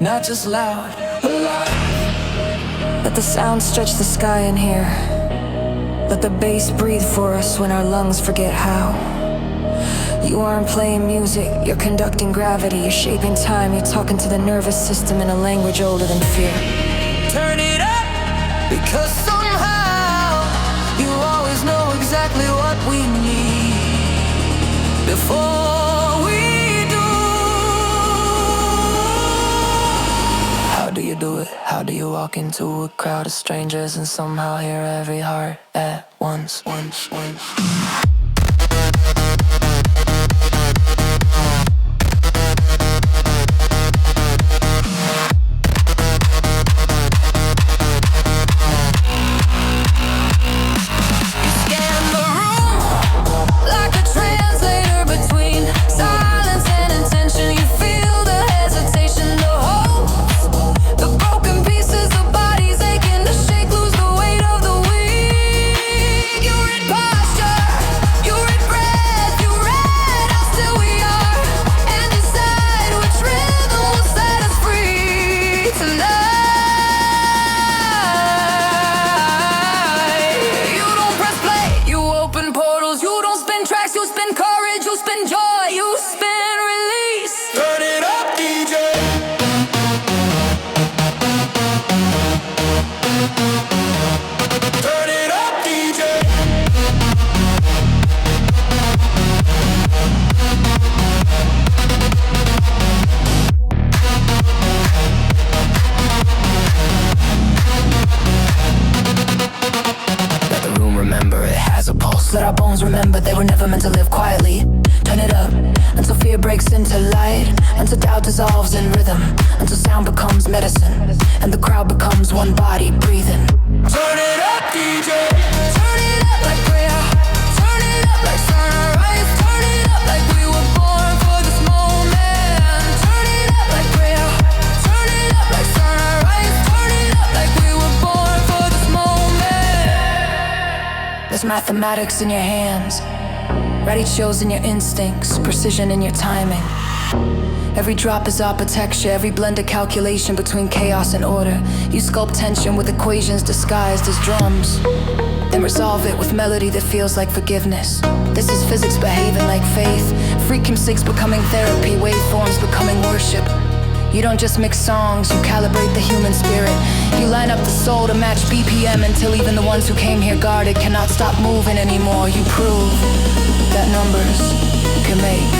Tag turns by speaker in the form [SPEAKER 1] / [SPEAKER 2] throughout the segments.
[SPEAKER 1] not just loud, alive. Let the sound stretch the sky in here. Let the bass breathe for us when our lungs forget how. You aren't playing music, you're conducting gravity. You're shaping time, you're talking to the nervous system in a language older than fear. Turn it up, because somehow you always know exactly what we need before we do. How do you do it? How do you walk into a crowd of strangers and somehow hear every heart at once? Let our bones remember they were never meant to live quietly. Turn it up until fear breaks into light, until doubt dissolves in rhythm, until sound becomes medicine and the crowd becomes one body breathing. Turn it up, DJ. Turn it up like prayer. Turn it up like sunrise. Turn it up like we were born for this moment. Turn it up like prayer. Turn it up like sunrise. Turn it up like we were born for this moment. There's mathematics in your hands, ready shows in your instincts, precision in your timing. Every drop is architecture, every blend of calculation between chaos and order. You sculpt tension with equations disguised as drums, then resolve it with melody that feels like forgiveness. This is physics behaving like faith, freaking six becoming therapy, waveforms becoming worship. You don't just mix songs, you calibrate the human spirit. You line up the soul to match BPM until even the ones who came here guarded cannot stop moving anymore. You prove that numbers can make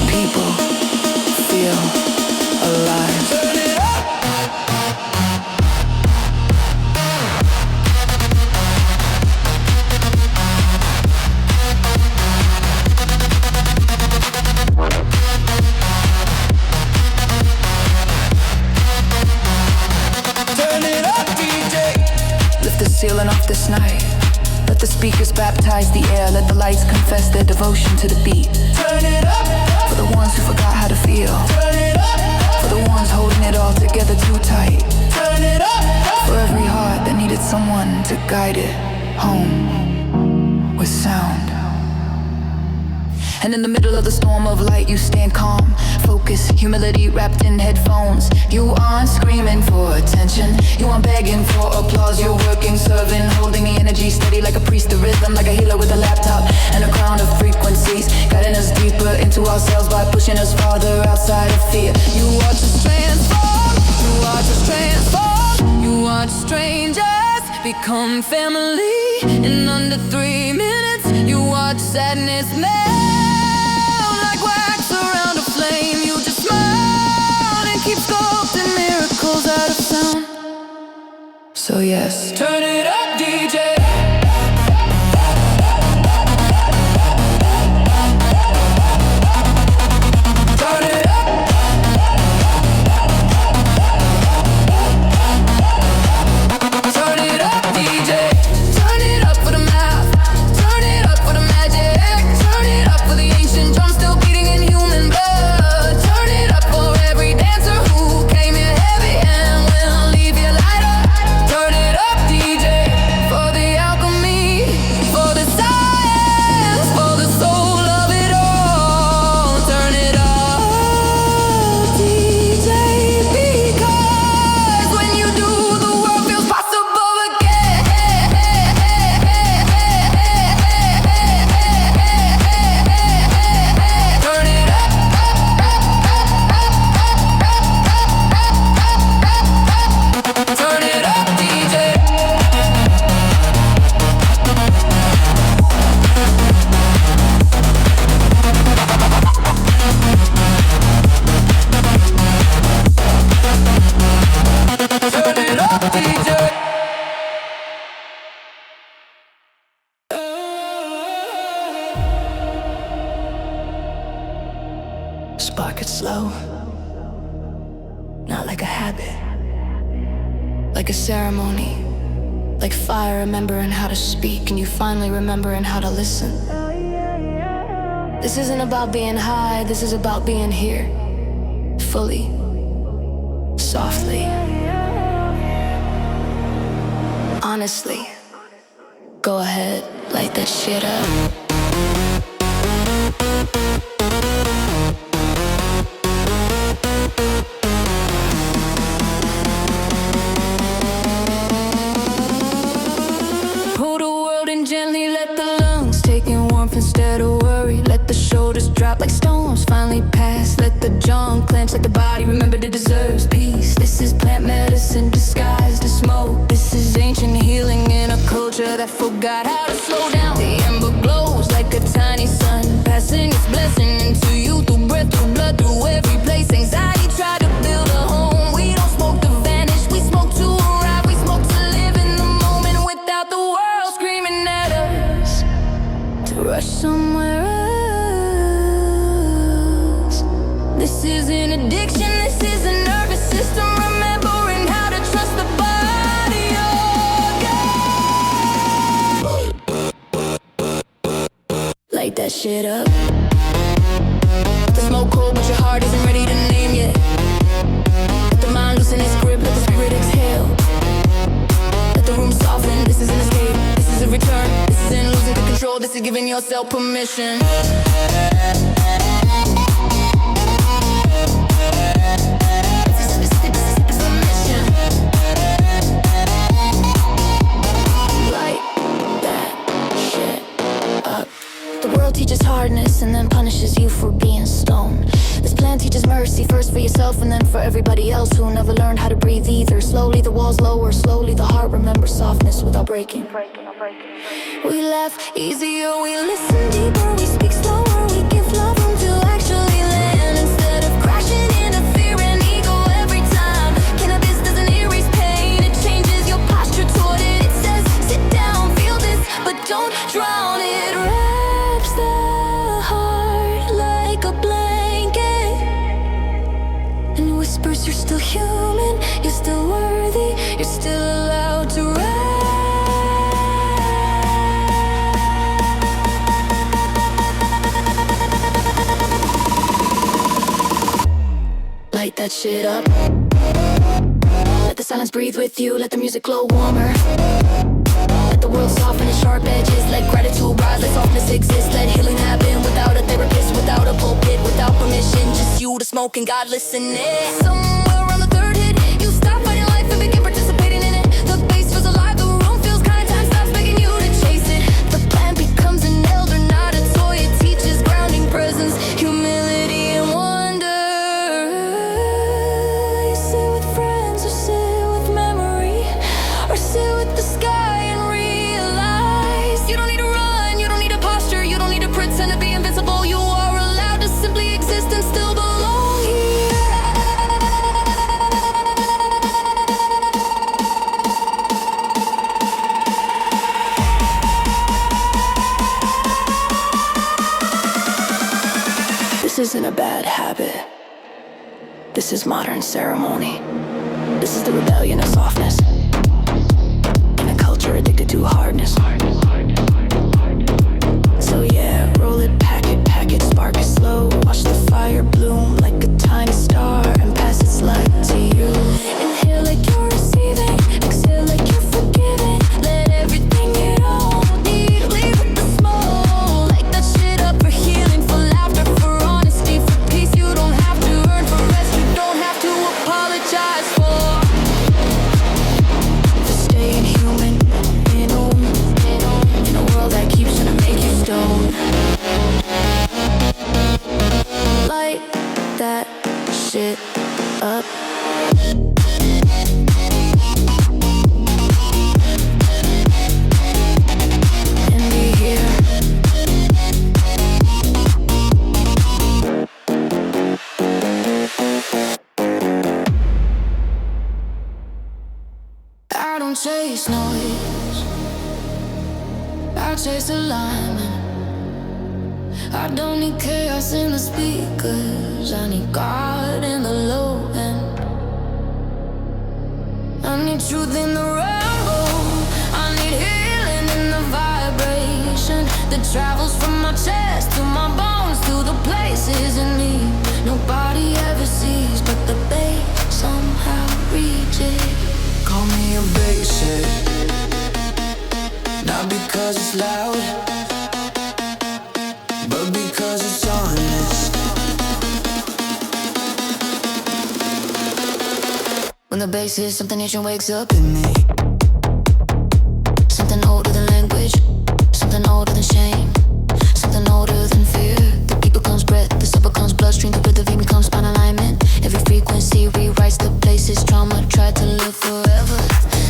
[SPEAKER 1] people feel alive. Turn it up. Turn it up, DJ. Lift the ceiling off this night. Let the speakers baptize the air. Let the lights confess their devotion to the beat. Turn it up. For the ones who forgot how to feel. Turn it up. For the ones holding it all together too tight. Turn it up. For every heart that needed someone to guide it home with sound. And in the middle of the storm of light you stand calm. Focus, humility wrapped in headphones. You aren't screaming for attention, you aren't begging for applause. You're working, serving, holding the energy steady like a priest of rhythm, like a healer with a laptop and a crown of frequencies, guiding us deeper into ourselves by pushing us farther outside of fear. You watch us transform, you watch us transform. You watch strangers become family in under 3 minutes. You watch sadness melt like wax around a flame. You just smile and keep sculpting miracles out of sound. So yes, turn it up, DJ. For the spark it slow, not like a habit, like a ceremony, like fire remembering how to speak and you finally remembering how to listen. This isn't about being high, this is about being here, fully, softly, honestly. Go ahead, light that shit up. Instead of worry, let the shoulders drop like stones. Finally pass, let the jaw clench like the body. Remember it deserves peace. This is plant medicine disguised as smoke. This is ancient healing in a culture that forgot how to slow down. The ember glows like a tiny sun, passing its blessing into you through breath, through blood, through every place. Anxiety tried to build a home. We don't smoke to vanish, we smoke to arrive. We smoke to live in the moment without the world screaming at us to rush somewhere else. This is an addiction, this is a nervous system remembering how to trust the body again. Light that shit up. The smoke cold but your heart isn't ready to name yet. Let the mind loosen its grip, let the spirit exhale. Let the room soften, this is an escape, this is a return. This isn't losing the control, this is giving yourself permission. Light that shit up. The world teaches hardness and then punishes you for being stoned. This plan teaches mercy, first for yourself and then for everybody else who never learned how to breathe either. Slowly the walls lower, slowly the heart remembers softness without breaking. We laugh easier, we listen deeper, we speak slower, we give love room to actually land instead of crashing into fear and ego every time. Cannabis doesn't erase pain, it changes your posture toward it. It says sit down, feel this, but don't drown it. Wraps the heart like a blanket and whispers you're still human, you're still worthy, you're still allowed to rise. Light that shit up. Let the silence breathe with you, let the music glow warmer. Let the world soften its sharp edges, let gratitude rise, let softness exist. Let healing happen without a therapist, without a pulpit, without permission. Just you, the smoke, and God listening. Somewhere around the third hit, you stop fighting life and begin participating in it. The bass feels alive, the room feels kind, time stops begging you to chase it. The plan becomes an elder, not a toy. It teaches grounding presence, humility, and wonder. You sit with friends, or sit with memory, or sit with the sky and realize you don't need to run, you don't need a posture, you don't need to pretend to be invincible. You are allowed to simply exist and still belong here. This isn't a bad habit. This is modern ceremony. This is the rebellion of softness in a culture addicted to hardness. So yeah, roll it, pack it, spark it slow. Watch the fire bloom like a tiny star and pass its light to you. Inhale like you're receiving, exhale like you're forgiving. Let everything you don't need leave with the smoke. Light that shit up for healing, for laughter, for honesty, for peace. You don't have to earn for rest, you don't have to apologize for staying human in a world that keeps trying to make you stone. Light that shit up. And be here. I don't chase noise, I chase alignment. I don't need chaos in the speakers, I need God in the low end. I need truth in the rumble, I need healing in the vibration that travels from my chest to my bones, to the places in me nobody ever sees, but the bass somehow reaches. Call me a basshead, not because it's loud, but because it's honest. When the bass hits, something ancient wakes up in me. Something older than language, something older than shame, something older than fear. The beat becomes breath, the soul becomes bloodstream, the rhythm becomes spine alignment. Every frequency rewrites the places trauma tried to live forever.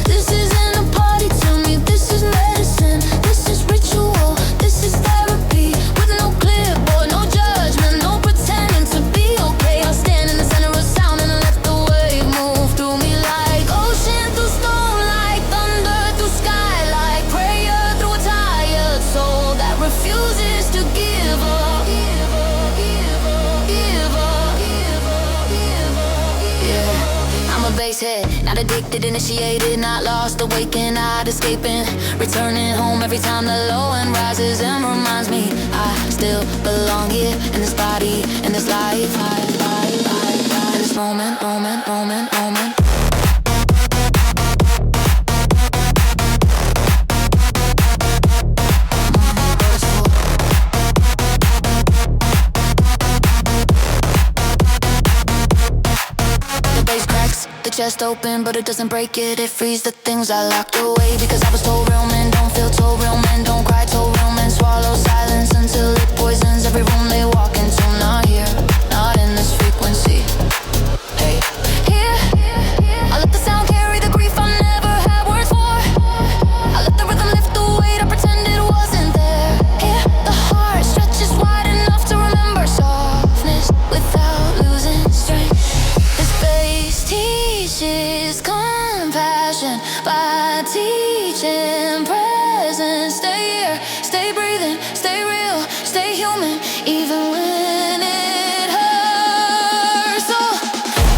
[SPEAKER 1] This isn't a party to me, this is medicine, this is ritual, this is therapy. With no clipboard, no judgment, no pretending to be okay. I'll stand in the center of sound and let the wave move through me like ocean through stone, like thunder through sky, like prayer through a tired soul that refuses to give up. Yeah, I'm a basshead, not addicted, initiated, not lost, awakened, not escaping, returning home every time the low end rises and reminds me I still belong here in this body, in this life, in this moment. The bass cracks the chest open, but it doesn't break it. It frees the things I locked away. Because I was told real men don't feel, told real men don't cry, told real men swallow silence until it poisons every room they walk into. Not here, not in this frequency. Hey, here, I let the sound carry the grief I never had words for. I let the rhythm lift the weight, I pretend it wasn't there. Here, the heart stretches wide enough to remember softness without losing strength. This bass teaches compassion by teaching presence. Stay here, stay breathing, stay real, stay human, even when it hurts. Oh,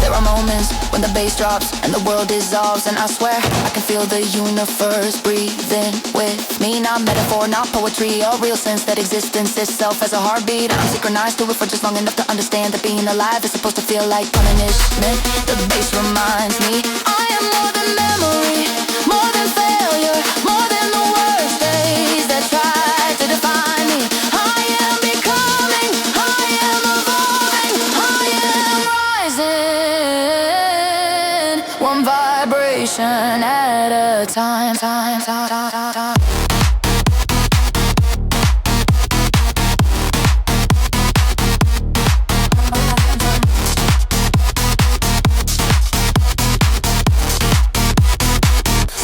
[SPEAKER 1] there are moments when the bass drops and the world dissolves, and I swear I can feel the universe breathing with me. Not metaphor, not poetry, a real sense that existence itself has a heartbeat. I'm synchronized to it for just long enough to understand that being alive is supposed to feel like punishment. The bass reminds me I am more than memory, more than failure, more than the worst days that try to define me. I am becoming, I am evolving, I am rising, one vibration at a time.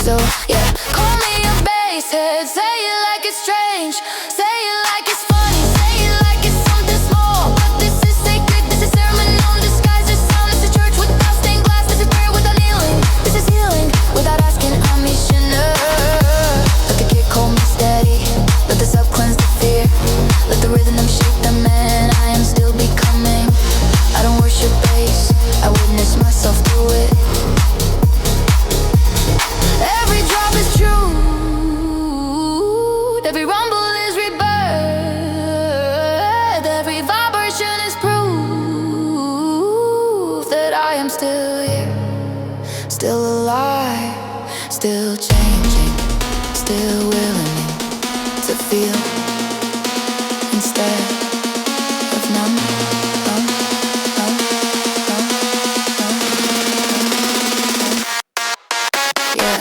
[SPEAKER 1] So yeah, call me a basshead, say it like it's strange, say it like it's funny, say it like it's something small. But this is sacred, this is ceremonial, disguise this sound, this is church without stained glass, this is prayer without kneeling, this is healing without asking a missioner. Let the kick hold me steady, let the sub cleanse the fear, let the rhythm shake the man I am still becoming. I don't worship bass, I witness myself through it. Every drop is truth, every rumble is rebirth, every vibration is proof that I am still here, still alive, still changing, still willing to feel instead of numb. Yeah.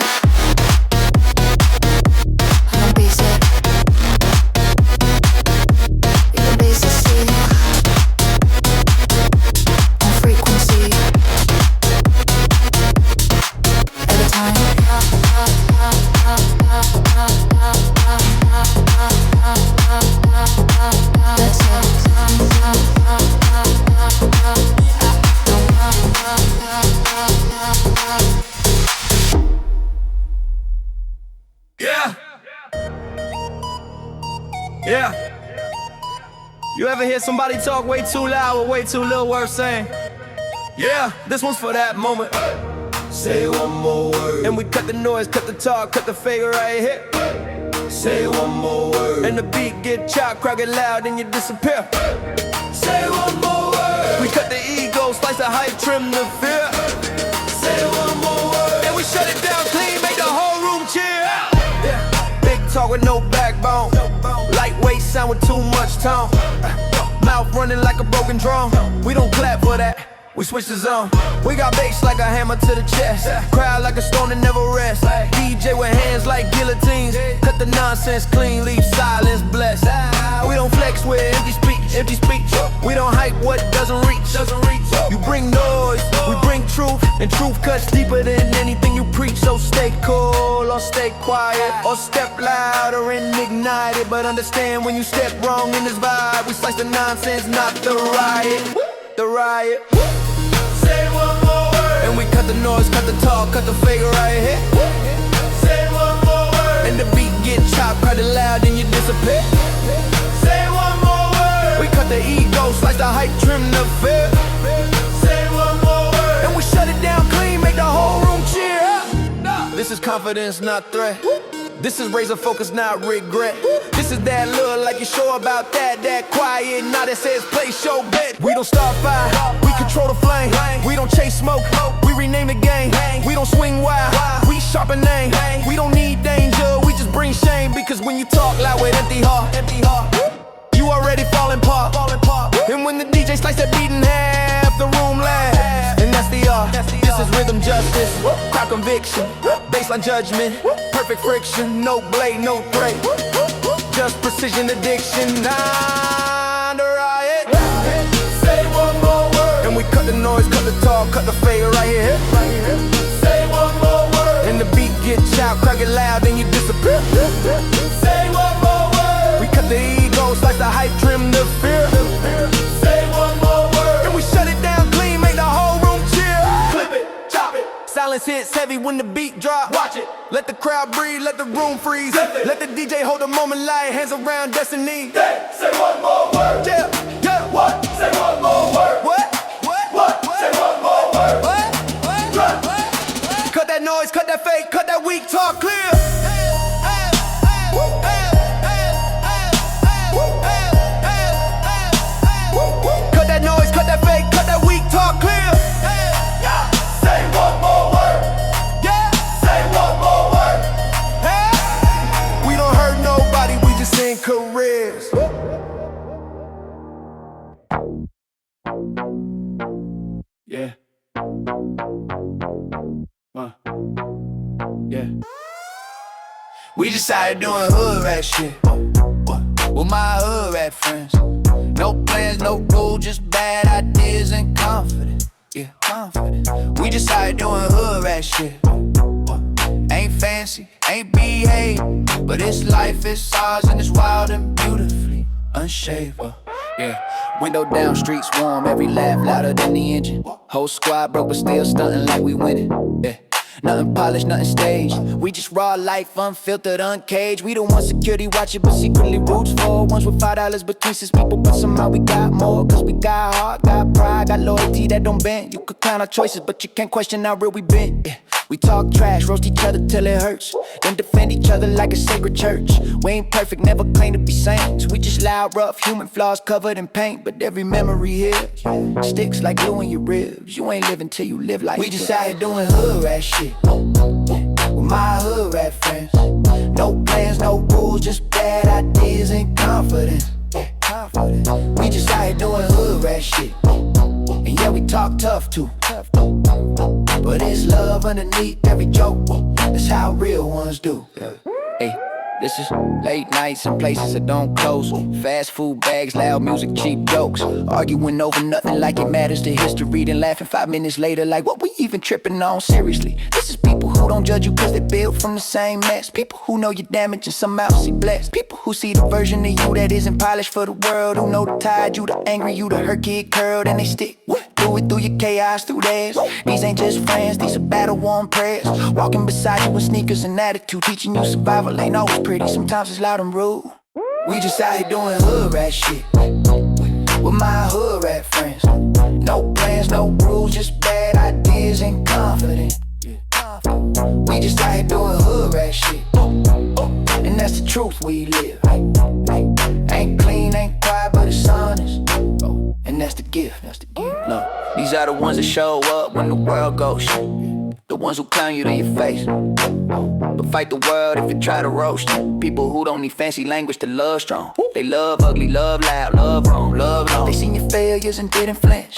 [SPEAKER 1] Frequency. Every time
[SPEAKER 2] hear somebody talk way too loud or way too little worth saying? Yeah, this one's for that moment. Say one more word. And we cut the noise, cut the talk, cut the fake right here. Say one more word. And the beat get chopped, crack it loud, and you disappear. Say one more word. We cut the ego, slice the hype, trim the fear. Say one more word. And we shut it down clean, make the whole room cheer. Yeah. Big talk with no backbone. Lightweight sound with too much tone. Mouth running like a broken drum. We don't clap for that. We switch the zone. We got bass like a hammer to the chest. Crowd like a stone that never rests. DJ with hands like guillotines. Cut the nonsense clean, leave silence blessed. We don't flex with empty speech. We don't hype what doesn't reach. You bring noise, we bring truth, and truth cuts deeper than anything you preach. So stay cool or stay quiet, or step louder and ignite it. But understand when you step wrong in this vibe, we slice the nonsense, not the riot. The riot. Say one more word. And we cut the noise, cut the talk, cut the fake right here. Say one more word. And the beat get chopped, crack it loud, and you disappear. Say one more word. We cut the ego, slice the hype, trim the fear. Say one more word. And we shut it down clean, make the whole room cheer. This is confidence, not threat. This is razor focus, not regret. This is that look like you sure about that quiet, now that says place your bet. We don't start fire, we control the flame. We don't chase smoke, we rename the game. We don't swing wild, we sharpen aim. We don't need danger, we just bring shame. Because when you talk loud with empty heart, you already falling apart. And when the DJ slice that beat in half, the room laughs. And that's the art. This is rhythm justice, crowd conviction, baseline judgment, perfect friction, no blade, no threat, just precision addiction. Nah, the riot. Say one more word. And we cut the noise, cut the talk, cut the fade right here. Say one more word. And the beat get chopped, crack it loud, then you disappear. Say one more word. We cut the ego, slice the hype, trim the fear. Say one more word. And we shut it down clean, make the whole room cheer. Clip it, chop it. Silence hits heavy when the beat drop. Watch it. Let the crowd breathe, let the room freeze. Let the DJ hold the moment light, hands around destiny. Say one more word. Yeah, yeah. What? Say one more word. What? Say one more word. What? Cut that noise, cut that fake, cut that weak talk clear. Cut that noise, cut that fake, cut that weak talk clear. Say one more word. Yeah. Say one more word. Hey. We don't hurt nobody, we just end careers. Yeah. Yeah. We just started doing hood rat shit with my hood rat friends. No plans, no rules, just bad ideas and confidence. Yeah, confident. We just started doing hood rat shit. Ain't fancy, ain't behave, but it's life, it's ours, and it's wild and beautifully unshaved. Yeah, window down, streets warm, every laugh louder than the engine. Whole squad broke, but still stunting like we winning. Yeah. Nothing polished, nothing staged. We just raw life, unfiltered, uncaged. We the ones security watch it, but secretly roots for. Ones with $5 between 6 people, but somehow we got more. Cause we got heart, got pride, got loyalty that don't bend. You could count our choices, but you can't question how real we been. Yeah. We talk trash, roast each other till it hurts, then defend each other like a sacred church. We ain't perfect, never claim to be saints. We just loud, rough, human flaws covered in paint. But every memory here sticks like glue in your ribs. You ain't living till you live like we just out here doing hood rat shit with my hood rat friends. No plans, no rules, just bad ideas and confidence. We just out here doing hood rat shit. And yeah, we talk tough too, but it's love underneath every joke. That's how real ones do. Hey, this is late nights in places that don't close. Fast food bags, loud music, cheap jokes. Arguing over nothing like it matters to history, then laughing 5 minutes later like what we even tripping on. Seriously, this is people who don't judge you cause they built from the same mess. People who know you're damaged and somehow see blessed. People who see the version of you that isn't polished for the world. Who know the tide, you the angry, you the hurt kid curled, and they stick through it, through your chaos, through theirs. These ain't just friends, these are battle-worn prayers. Walking beside you with sneakers and attitude, teaching you survival ain't always pretty, sometimes it's loud and rude. We just out here doing hood rat shit
[SPEAKER 1] with my hood rat friends. No plans, no rules, just bad ideas and confidence. We just out here doing hood rat shit, and that's the truth we live. Ain't clean, ain't quiet, but it's honest. And that's the gift, that's the gift. Look, these are the ones that show up when the world goes shit. The ones who clown you to your face, but fight the world if you try to roast you. People who don't need fancy language to love strong. They love ugly, love loud, love wrong, love long. They seen your failures and didn't flinch.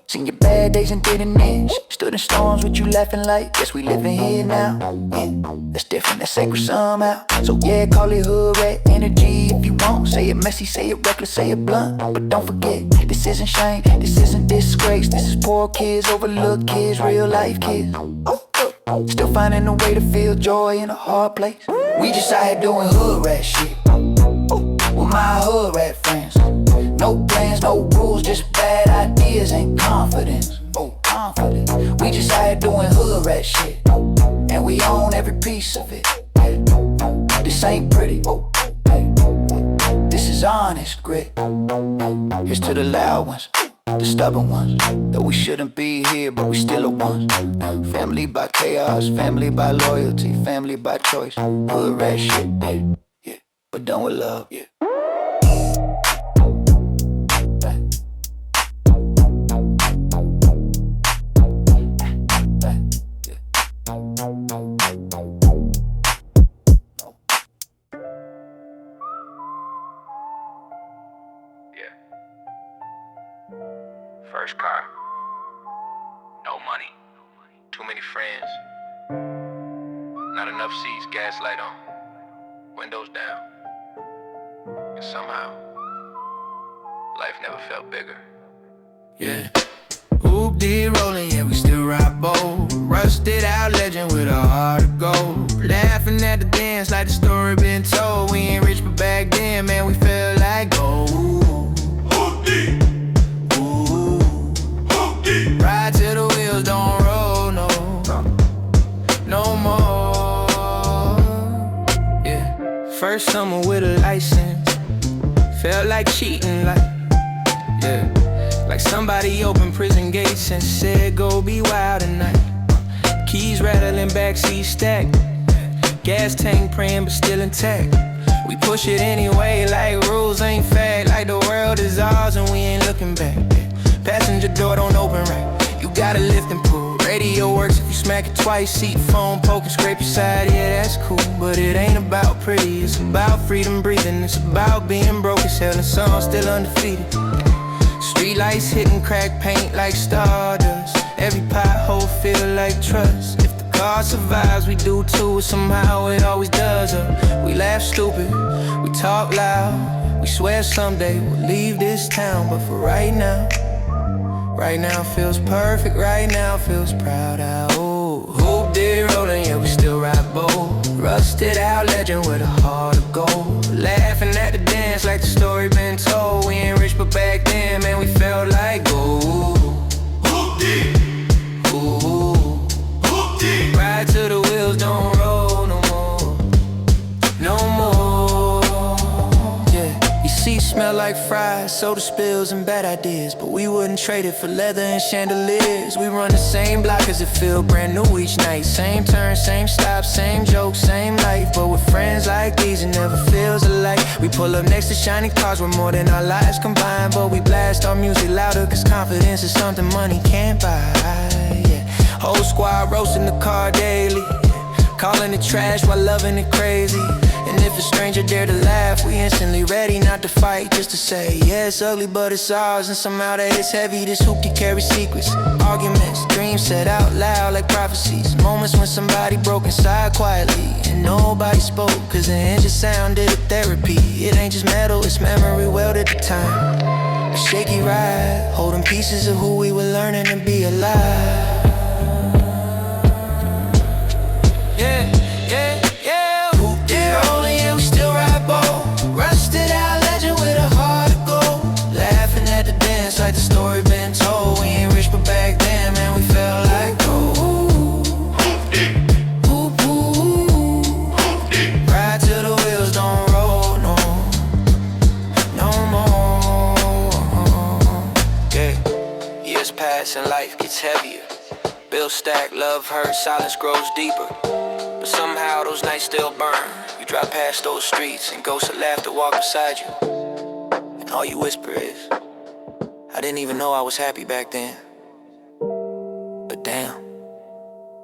[SPEAKER 1] Seen your bad days and didn't inch. Stood in storms with you laughing like, guess we living here now. Yeah, that's different, that's sacred somehow. So yeah, call it hood rat energy if you want. Say it messy, say it reckless, say it blunt. But don't forget, this isn't shame, this isn't disgrace. This is poor kids, overlooked kids, real life kids. Still finding a way to feel joy in a hard place. We just out here doing hood rat shit with my hood rat friends. No plans, no rules, just bad ideas and confidence. Confidence. We just out here doing hood rat shit, and we own every piece of it. This ain't pretty. This is honest grit. Here's to the loud ones, the stubborn ones. Though we shouldn't be here, but we still are ones. Family by chaos, family by loyalty, family by choice. Hood rat shit, yeah, but done with love, yeah.
[SPEAKER 3] First car, no money, too many friends, not enough seats, gas light on, windows down, and somehow, life never felt bigger.
[SPEAKER 2] Yeah. Hoop did rolling, yeah, we still rock bold. Rusted out legend with a heart of gold. Laughing at the dance like the story been told. We ain't rich, but back then, man, we felt like gold. Ride till the wheels don't roll, no more. Yeah, first summer with a license, felt like cheating, like somebody opened prison gates and said go be wild tonight. Keys rattling, backseat stacked, gas tank praying but still intact. We push it anyway like rules ain't fact, like the world is ours and we ain't looking back. Passenger door don't open right, you gotta lift and pull. Radio works if you smack it twice. Seat phone poke and scrape your side, yeah that's cool. But it ain't about pretty, it's about freedom breathing. It's about being broke as hell and some still undefeated. Street lights hitting crack paint like stardust. Every pothole feel like trust. If the car survives, we do too. Somehow it always does. We laugh stupid, we talk loud. We swear someday we'll leave this town, but for right now feels perfect, right now feels proud. Hoop did rolling, yeah, we still rock bold. Rusted out legend with a heart of gold. Laughing at the dance like the story been told. We ain't rich, but back then, man, we felt like gold. Hoop did, hoop did. Ride till the wheels don't roll no more. Yeah, you see, smell like fries, soda spills and bad ideas, but we wouldn't trade it for leather and chandeliers. We run the same block cause it feel brand new each night. Same turn, same stop, same joke, same life. But with friends like these it never feels alike. We pull up next to shiny cars with more than our lives combined, but we blast our music louder cause confidence is something money can't buy. Yeah. Whole squad roasting the car daily, calling it trash while loving it crazy. And if a stranger dare to laugh, we instantly ready not to fight, just to say, yeah, it's ugly, but it's ours. And somehow that it's heavy, this hoopty carries secrets. Arguments, dreams said out loud like prophecies. Moments when somebody broke inside quietly and nobody spoke, cause the engine sounded a therapy. It ain't just metal, it's memory welded to time. A shaky ride, holding pieces of who we were learning to be alive. Yeah, yeah. Like the story been told. We ain't rich, but back then, man, we felt like gold. Hoop, hoop. Ride till the wheels don't roll no more.
[SPEAKER 4] fast and life gets heavier. Bills stack, love hurt, silence grows deeper. But somehow those nights still burn. You drive past those streets and ghosts of laughter walk beside you. And all you whisper is, I didn't even know I was happy back then. But damn,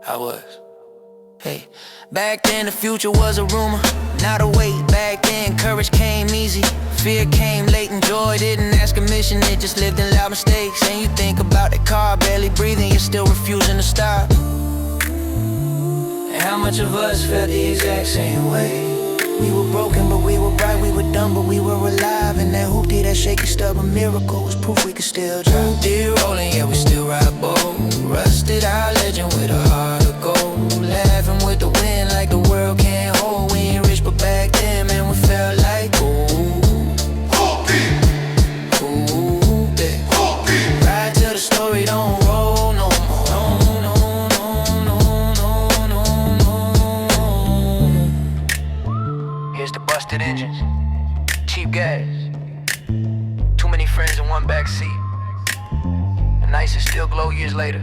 [SPEAKER 4] I was. Hey, back then the future was a rumor. Now the wait, back then courage came easy. Fear came late and joy didn't ask permission. It just lived in loud mistakes. And you think about that car barely breathing, you're still refusing to stop. And how much of us felt the exact same way? We were broken but we were bright, we were dumb but we were alive. And that hoopty, that shaky stubborn miracle was proof we could still drive. Dear rolling, yeah we still ride a boat. Rusted our legend with a heart of gold. Laughing with the wind like the world can't hold. We ain't rich but back then, man, we felt like gold. Ride till the story don't roll no more. Here's the busted engines, cheap gas, too many friends in one back seat. The nights that still glow years later.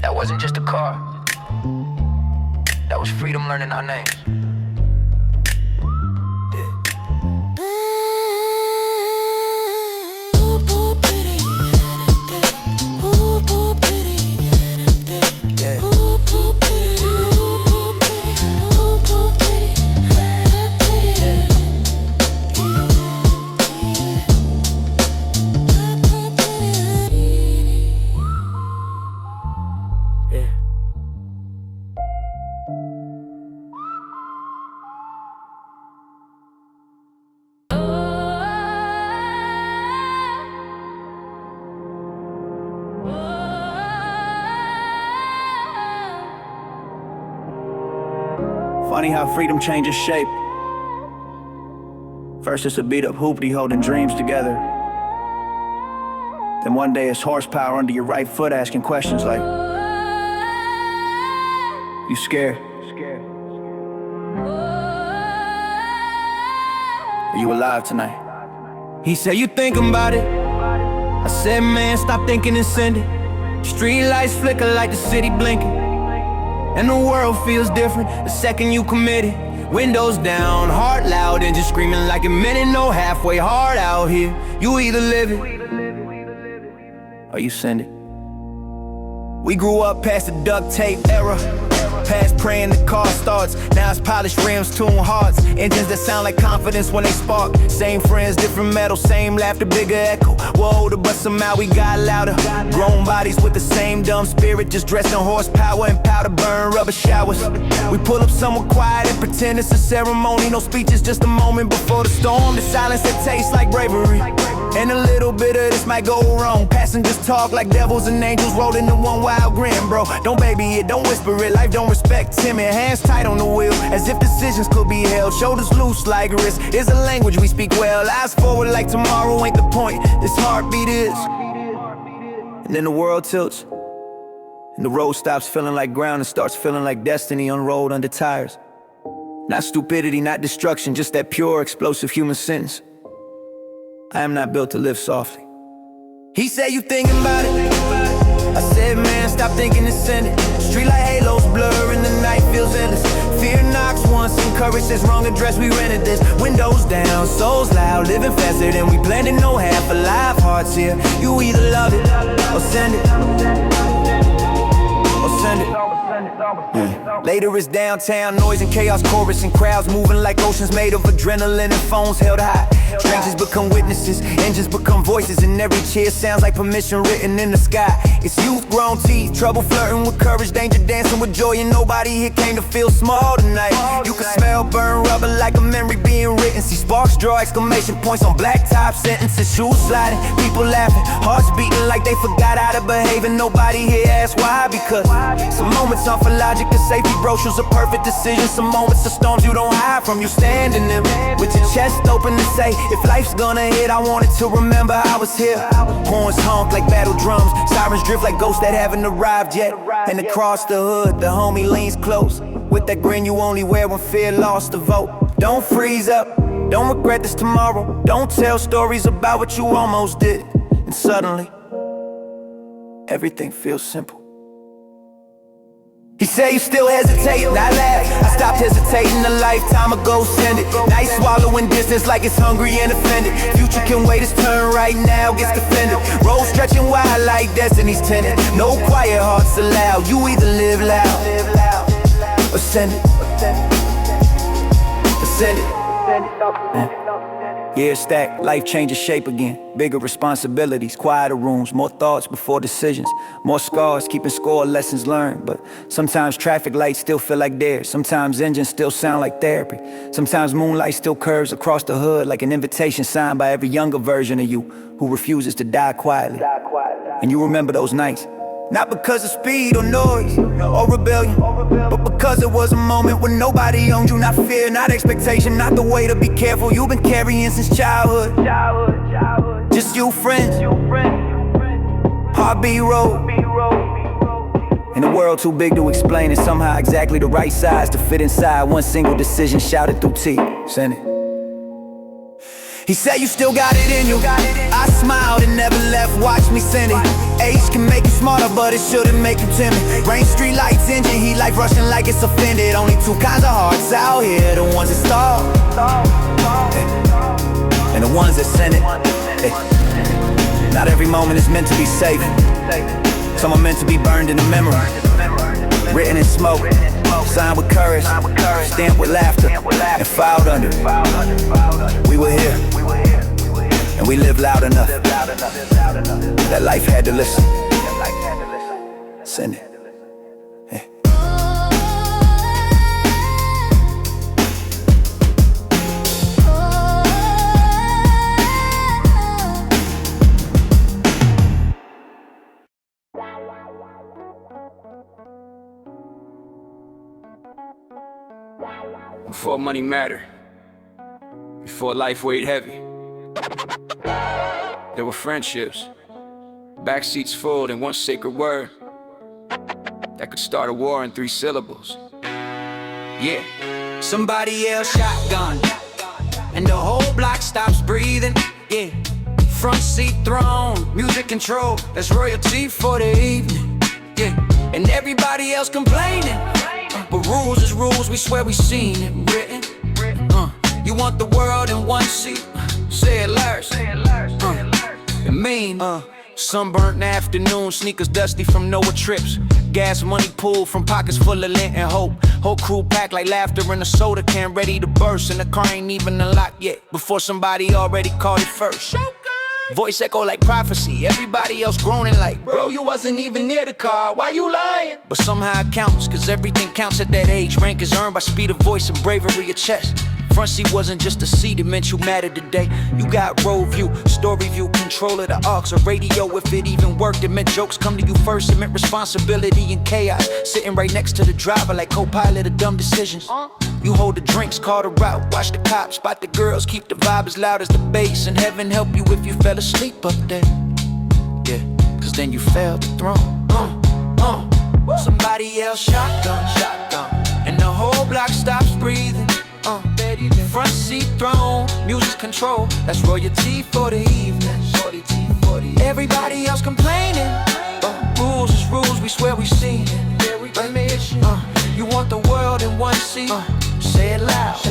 [SPEAKER 4] That wasn't just a car, that was freedom learning our names.
[SPEAKER 2] Funny how freedom changes shape. First it's a beat up hoopty holding dreams together. Then one day it's horsepower under your right foot asking questions like, you scared? Are you alive tonight? He said, you thinking about it? I said, man, stop thinking and send it. Street lights flicker like the city blinking. And the world feels different the second you commit it. Windows down, heart loud, and just screaming like a minute. No halfway hard out here. You either live it or you send it. We grew up past the duct tape era, past praying the car starts. Now it's polished rims, tuned hearts, engines that sound like confidence when they spark. Same friends, different metal, same laughter, bigger echo. We're older but somehow we got louder. Grown bodies with the same dumb spirit, just dressed in horsepower and powder burn rubber showers. We pull up somewhere quiet and pretend it's a ceremony. No speeches, just a moment before the storm. The silence that tastes like bravery, and a little bit of this might go wrong. Passengers talk like devils and angels rolling in one wild grin, bro. Don't baby it, don't whisper it. Life don't respect timid. Hands tight on the wheel, as if decisions could be held. Shoulders loose like wrist. Is a language we speak well. Eyes forward like tomorrow ain't the point. This heartbeat is. And then the world tilts, and the road stops feeling like ground and starts feeling like destiny unrolled under tires. Not stupidity, not destruction, just that pure, explosive human sentence. I am not built to live softly. He said, you thinking about it? I said, man, stop thinking and send it. Street light halos blur and the night feels endless. Fear knocks once and courage says wrong address, we rented this. Windows down, souls loud, living faster than we blended. No half alive hearts here. You either love it or send it. Or send it. Later it's downtown, noise and chaos, chorus and crowds moving like oceans made of adrenaline and phones held high. Strangers become witnesses, engines become voices, and every cheer sounds like permission written in the sky. It's youth, grown teeth, trouble flirting with courage, danger dancing with joy, and nobody here came to feel small tonight. You can smell burn rubber like a memory being written. See sparks draw exclamation points on blacktop sentences. Shoes sliding, people laughing, hearts beating like they forgot how to behave, and nobody here asks why. Because some moments are for logic and safety brochures are perfect decisions. Some moments are storms you don't hide from. You stand in them with your chest open to say, if life's gonna hit, I wanted to remember I was here. Horns honk like battle drums, sirens drift like ghosts that haven't arrived yet. And across the hood, the homie leans close with that grin you only wear when fear lost the vote. Don't freeze up, don't regret this tomorrow. Don't tell stories about what you almost did. And suddenly, everything feels simple. He said you still hesitating, I laugh. I stopped hesitating a lifetime ago, send it. Now you swallowing distance like it's hungry and offended. Future can wait, its turn right now, gets defended. Road stretching wide like destiny's tenant. No quiet hearts allowed, you either live loud or send it. Send it. Years stack, life changes shape again. Bigger responsibilities, quieter rooms, more thoughts before decisions. More scars, keeping score, lessons learned. But sometimes traffic lights still feel like theirs. Sometimes engines still sound like therapy. Sometimes moonlight still curves across the hood like an invitation signed by every younger version of you who refuses to die quietly. And you remember those nights. Not because of speed or noise or rebellion, but because it was a moment when nobody owned you. Not fear, not expectation, not the way to be careful you've been carrying since childhood. Just you, friends, heartbeat road. In a world too big to explain, and somehow exactly the right size to fit inside one single decision shouted through teeth. Send it. He said you still got it in you. I smiled and never left, watch me send it. Age can make you smarter, but it shouldn't make you timid. Rain, street lights, engine, heat life rushing like it's offended. Only two kinds of hearts out here, the ones that stall and the ones that send it. Not every moment is meant to be safe. Some are meant to be burned in the memory, written in smoke, signed with courage, stamped with laughter, and filed under. We were here, and we lived loud enough that life had to listen. Send it.
[SPEAKER 5] Before money mattered, before life weighed heavy, there were friendships, backseats full and one sacred word that could start a war in 3 syllables. Yeah.
[SPEAKER 4] Somebody else shotgun, and the whole block stops breathing. Yeah. Front seat throne, music control, that's royalty for the evening. Yeah. And everybody else complaining, but rules is rules, we swear we seen it written. You want the world in one seat, say it loud, it mean. Sunburnt afternoon, sneakers dusty from Noah trips. Gas money pulled from pockets full of lint and hope. Whole crew packed like laughter in a soda can, ready to burst. And the car ain't even unlocked yet, before somebody already called it first. Voice echo like prophecy, everybody else groaning like, bro, you wasn't even near the car, why you lying? But somehow it counts, cause everything counts at that age. Rank is earned by speed of voice and bravery of chest. Front seat wasn't just a seat, it meant you mattered today. You got road view, story view, control of the aux or radio. If it even worked, it meant jokes come to you first. It meant responsibility and chaos, sitting right next to the driver like co-pilot of dumb decisions. You hold the drinks, call the route, watch the cops, spot the girls, keep the vibe as loud as the bass. And heaven help you if you fell asleep up there. Yeah, cause then you fell the throne. Somebody else shotgun, and the whole block stops breathing. Front seat throne, music control, that's royalty for the evening. Everybody else complaining, rules is rules, we swear we seen it. You want the world in one seat, say it loud,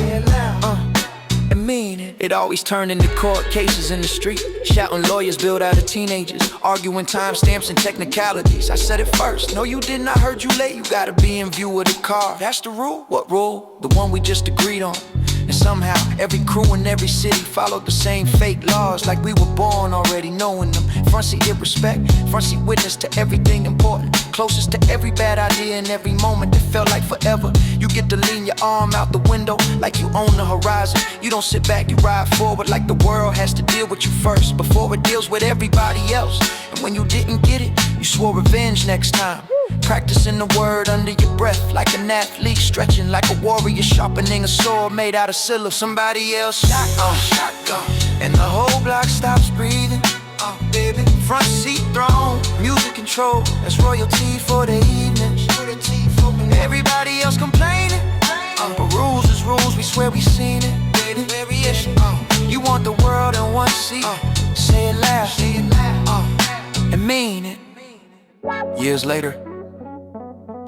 [SPEAKER 4] and mean it. It always turned into court cases in the street, shouting lawyers built out of teenagers, arguing timestamps and technicalities. I said it first, no you didn't, I heard you late. You gotta be in view of the car, that's the rule. What rule? The one we just agreed on. And somehow every crew in every city followed the same fake laws, like we were born already knowing them. Front seat get respect, front seat witness to everything important, closest to every bad idea in every moment that felt like forever. You get to lean your arm out the window like you own the horizon. You don't sit back, you ride forward like the world has to deal with you first before it deals with everybody else. And when you didn't get it, you swore revenge next time. Practicing the word under your breath like an athlete, stretching like a warrior, sharpening a sword made out of syllables. Somebody else shotgun, and the whole block stops breathing. Baby, front seat throne, music control, that's royalty for the evening. Everybody else complaining, but rules is rules, we swear we seen it. Variation, you want the world in one seat, say it loud, and mean it. Years later,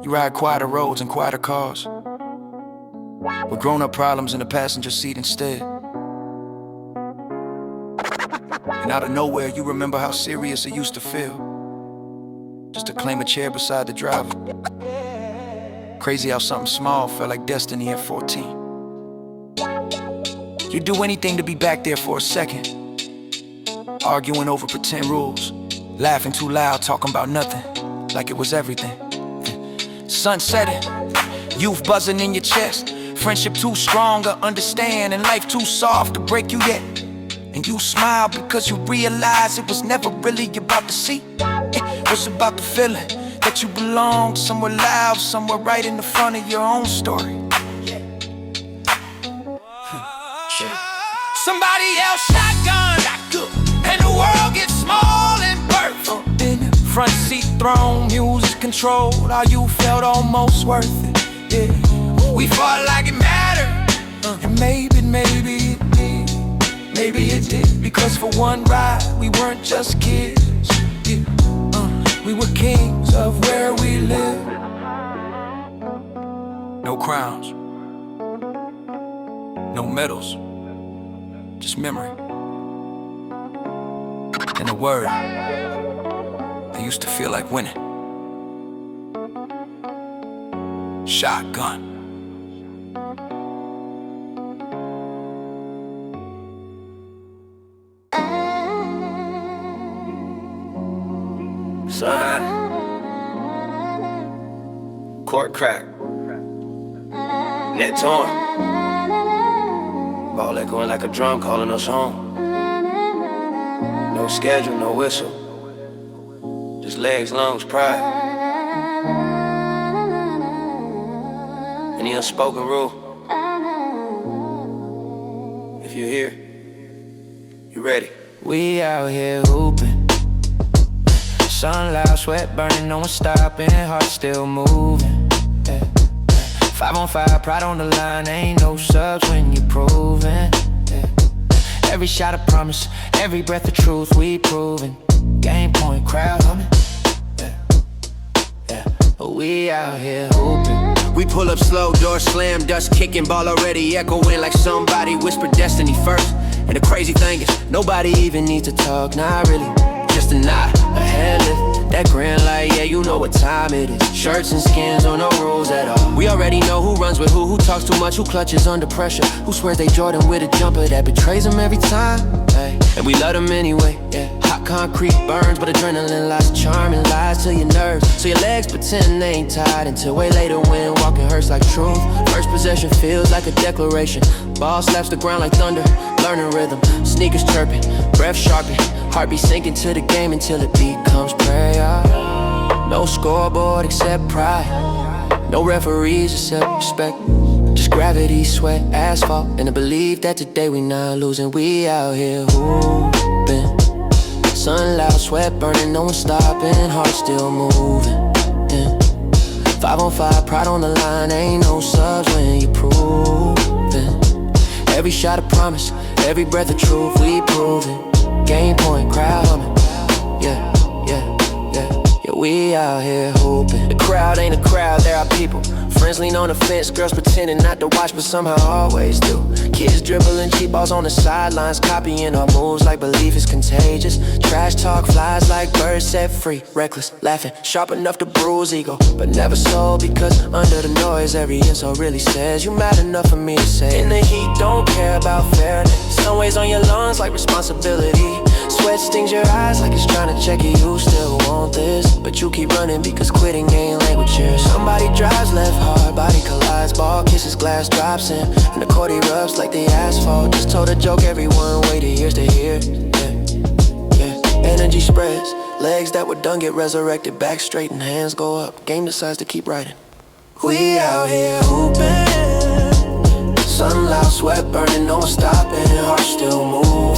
[SPEAKER 4] you ride quieter roads and quieter cars, with grown-up problems in the passenger seat instead. And out of nowhere, you remember how serious it used to feel just to claim a chair beside the driver. Crazy how something small felt like destiny at 14. You'd do anything to be back there for a second, arguing over pretend rules, laughing too loud, talking about nothing, like it was everything. Sun setting, youth buzzing in your chest, friendship too strong to understand, and life too soft to break you yet. And you smile because you realize it was never really about the seat. It was about the feeling that you belong somewhere loud, somewhere right in the front of your own story. Somebody else shotgun, and the world gets small and perfect. In the front seat throne, music controlled, how you felt almost worth it. Yeah, we fought like it mattered, and maybe it did. Maybe it did, because for one ride we weren't just kids. Yeah, we were kings of where we live. No crowns, no medals, just memory. And a word that used to feel like winning. Shotgun.
[SPEAKER 2] Sun, court crack, net torn, ball echoing like a drum calling us home. No schedule, no whistle, just legs, lungs, pride, and the unspoken rule. If you're here, you ready.
[SPEAKER 4] We out here hooping, sun loud, sweat burning, no one stopping, heart still moving. Yeah. 5 on 5, pride on the line, ain't no subs when you proving. Yeah. Every shot of promise, every breath of truth, we proving. Game point, crowd humming. Yeah. Yeah. We out here hooping.
[SPEAKER 2] We pull up slow, door slam, dust kicking, ball already echoing like somebody whispered destiny first. And the crazy thing is, nobody even needs to talk, not really. Just a nod, a hand lift, that grand light, yeah, you know what time it is. Shirts and skins on no rules at all. We already know who runs with who talks too much, who clutches under pressure, who swears they Jordan with a jumper that betrays them every time. Hey, and we love them anyway, yeah. Hot concrete burns, but adrenaline lies, charming lies to your nerves. So your legs pretend they ain't tied until way later when walking hurts like truth. First possession feels like a declaration. Ball slaps the ground like thunder, learning rhythm. Sneakers chirping, breath sharpened, heartbeat sinking to the game until it becomes prayer. No scoreboard except pride, no referees except respect. Just gravity, sweat, asphalt, and the belief that today we not losing. We out here hooping, sun loud, sweat burning, no one stopping, heart still moving. Yeah. 5 on 5, pride on the line, ain't no subs when you proving. Every shot of promise, every breath of truth, we proving. Game point, crowd humming. Yeah, yeah, yeah, yeah, we out here hooping. The crowd ain't a crowd, there are people. Friends lean on the fence, girls pretending not to watch, but somehow always do. Kids dribbling cheap balls on the sidelines, copying our moves like belief is contagious. Trash talk flies like birds set free, reckless, laughing, sharp enough to bruise ego, but never so, because under the noise every insult really says you mad enough for me to say. In the heat, don't care about fairness. Some ways on your lungs like responsibility. Sweat stings your eyes like it's trying to check you still want this, but you keep running because quitting ain't language here. Somebody drives left hard, body collides, ball kisses, glass drops in, and the court erupts like the asphalt. Just told a joke, everyone waited years to hear. Yeah, yeah. Energy spreads, legs that were done get resurrected, back straight and hands go up. Game decides to keep riding. We out here hooping, sun loud, sweat burning, no one stopping, heart still moving.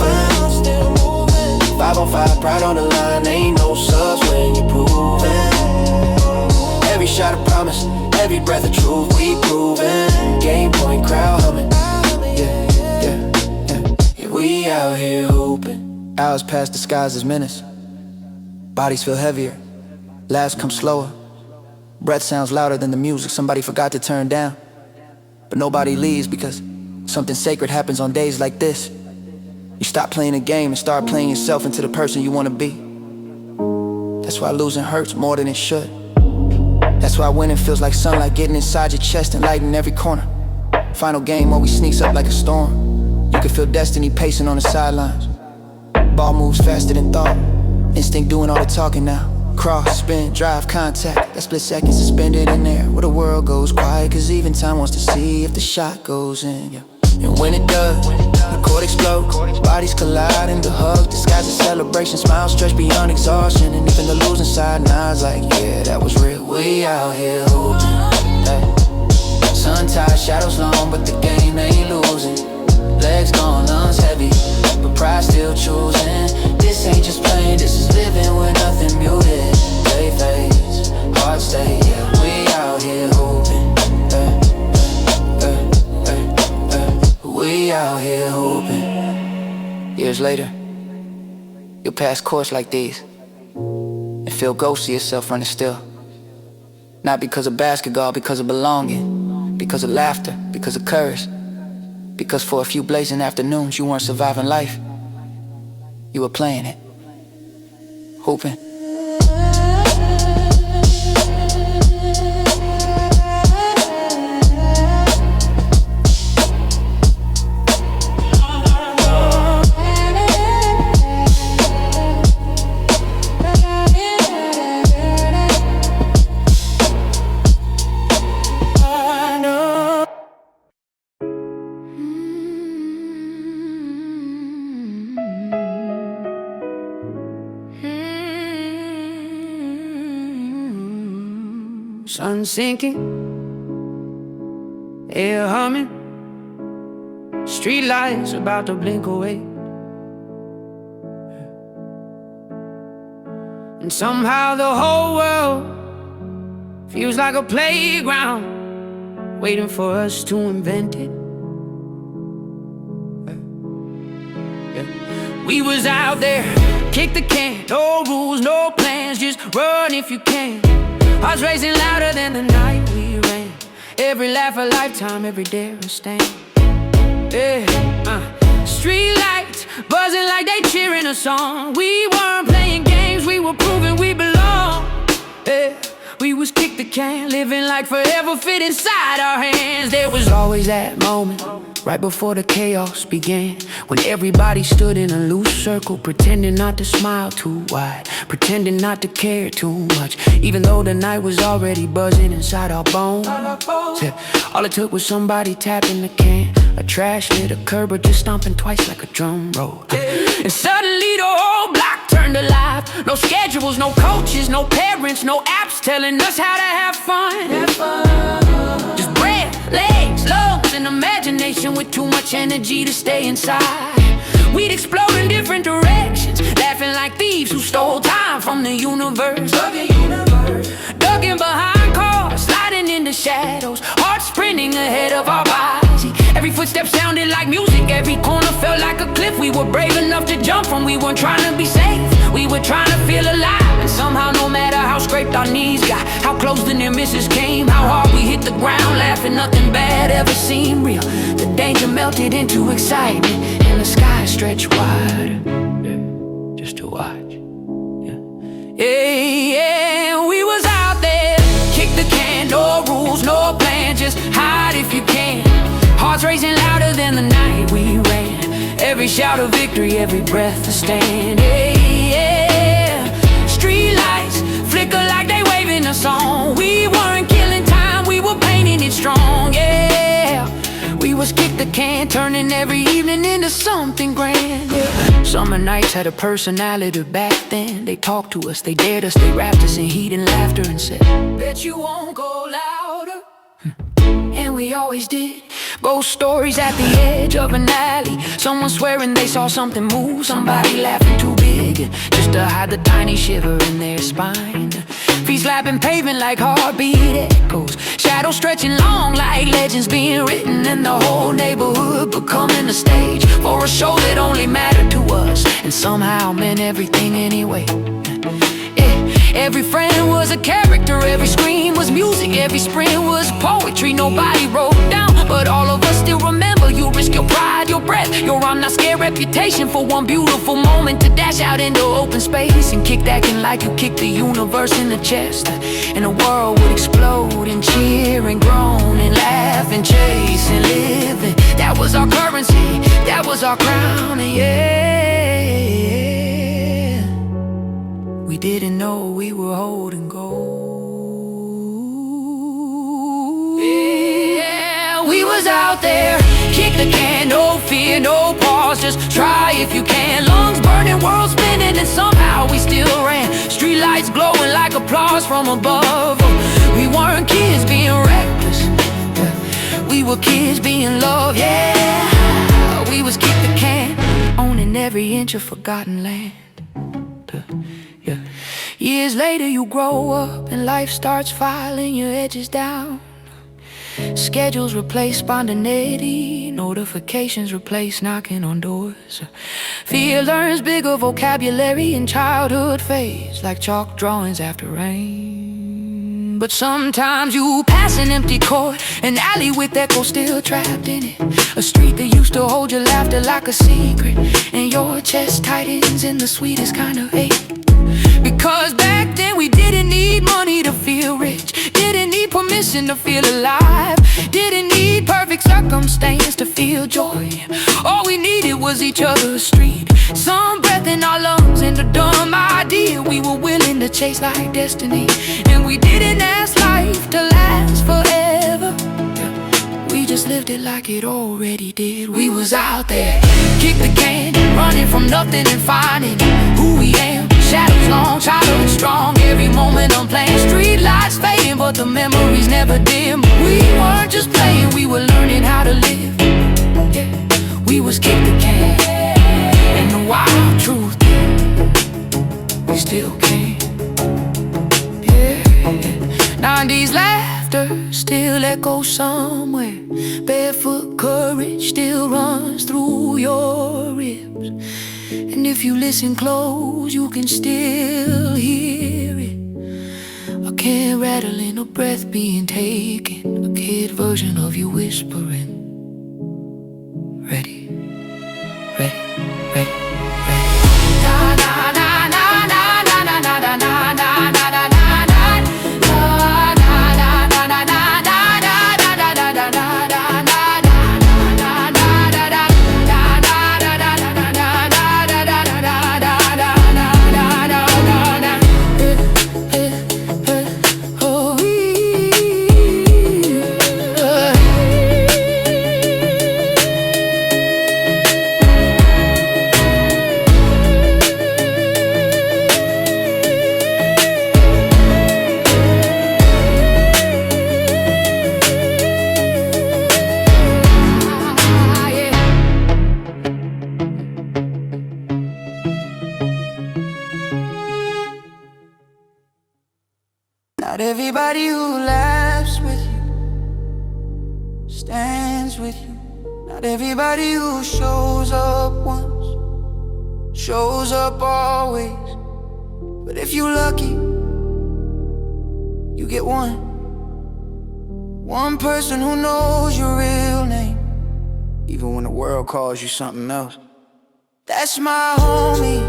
[SPEAKER 2] 5 on 5, pride on the line, ain't no subs when you proving. Every shot of promise, every breath of truth, we proving. Game point, crowd humming. Yeah, yeah, yeah, yeah, we out here hooping. Hours past disguised as minutes, bodies feel heavier,
[SPEAKER 1] Last comes slower. Breath sounds louder than the music somebody forgot to turn down. But nobody leaves because something sacred happens on days like this. You stop playing a game and start playing yourself into the person you want to be. That's why losing hurts more than it should. That's why winning feels like sunlight getting inside your chest and lighting every corner. Final game always sneaks up like a storm. You can feel destiny pacing on the sidelines. Ball moves faster than thought. Instinct doing all the talking now. Cross, spin, drive, contact. That split second suspended in there where the world goes quiet, cause even time wants to see if the shot goes in, yeah. And when it does, the court explodes. Bodies collide in the hug, disguise a celebration. Smiles stretch beyond exhaustion. And even the losing side nods like, yeah, that was real. We out here hooping, hey. Sun tied, shadows long, but the game ain't losing. Legs gone, lungs heavy, but pride still choosing. This ain't just playing, this is living with nothing muted. They fades, heart stay, yeah. We out here hooping, we out here hooping. Years later, you'll pass courts like these and feel ghosts of yourself running still. Not because of basketball, because of belonging, because of laughter, because of courage. Because for a few blazing afternoons you weren't surviving life, you were playing it, hooping.
[SPEAKER 6] Sun sinking, air humming, street lights about to blink away. And somehow the whole world feels like a playground, waiting for us to invent it. We was out there, kick the can, no rules, no plans, just run if you can. Hearts racing louder than the night we ran. Every laugh a lifetime, every dare a stand. Yeah, street lights buzzing like they cheering a song. We weren't playing games, we were proving we belong. Yeah, we was kick the can, living like forever fit inside our hands. There was always that moment right before the chaos began, when everybody stood in a loose circle, pretending not to smile too wide, pretending not to care too much, even though the night was already buzzing inside our bones. Yeah, all it took was somebody tapping the can, a trash lid, a curb, or just stomping twice like a drum roll. And suddenly the whole block turned alive. No schedules, no coaches, no parents, no apps telling us how to have fun. Just breath, legs, lungs, and imagination with too much energy to stay inside. We'd explode in different directions, laughing like thieves who stole time from the universe. Ducking behind cars, sliding in the shadows, hearts sprinting ahead of our bodies. Every footstep sounded like music, every corner felt like a cliff. We were brave enough to jump from, we weren't trying to be safe, we were trying to feel alive. And somehow, no matter how scraped our knees got, how close the near misses came, how hard we hit the ground, laughing, nothing bad ever seemed real. The danger melted into excitement, and the sky stretched wider, just to watch. Yeah, we was out there, kick the can, no rules, no plan, just hide if you can. Hearts racing louder than the night we ran. Every shout of victory, every breath a stand. Yeah, street lights flicker like they waving us on. We weren't killing time, we were painting it strong. Yeah, we was kick the can, turning every evening into something grand. Yeah. Summer nights had a personality back then. They talked to us, they dared us, they wrapped us in heat and laughter and said, bet you won't go louder. And we always did. Ghost stories at the edge of an alley, someone swearing they saw something move, somebody laughing too big just to hide the tiny shiver in their spine. Feet slapping pavement like heartbeat echoes, shadows stretching long like legends being written, and the whole neighborhood becoming a stage for a show that only mattered to us and somehow meant everything anyway. Every friend was a character, every scream was music, every sprint was poetry nobody wrote down. But all of us still remember. You risk your pride, your breath, your I'm not scared reputation for one beautiful moment to dash out into open space and kick acting like you kicked the universe in the chest. And the world would explode and cheer and groan and laugh and chase and live. And that was our currency, that was our crown. And yeah, we didn't know we were holding gold. Yeah, we was out there, kick the can, no fear, no pause, just try if you can. Lungs burning, world spinning, and somehow we still ran. Street lights glowing like applause from above. We weren't kids being reckless, we were kids being loved, yeah. We was kick the can, owning every inch of forgotten land. Yeah. Years later you grow up and life starts filing your edges down. Schedules replace spontaneity, notifications replace knocking on doors. Fear learns bigger vocabulary and childhood fades like chalk drawings after rain. But sometimes you pass an empty court, an alley with echo still trapped in it, a street that used to hold your laughter like a secret, and your chest tightens in the sweetest kind of ache. Because back then we didn't need money to feel rich, didn't need permission to feel alive, didn't need perfect circumstance to feel joy. All we needed was each other's street, some breath in our lungs, and a dumb idea we were willing to chase like destiny. And we didn't ask life to last forever, we just lived it like it already did. We was out there, kick the can, running from nothing and finding who we am. Shadows long, childhood strong, every moment unplanned. Street lights fading, but the memories never dim. We weren't just playing, we were learning how to live. Yeah, we was kick the can, and the wild truth, we still can. Yeah, 90s laughter still echoes somewhere. Barefoot courage still runs through your ribs. And if you listen close, you can still hear it. A can rattling, a breath being taken, a kid version of you whispering. Ready, ready, ready, ready. Na na na na na na na na na na na na na.
[SPEAKER 1] Not everybody who laughs with you stands with you. Not everybody who shows up once shows up always. But if you're lucky, you get one person who knows your real name, even when the world calls you something else. That's my homie,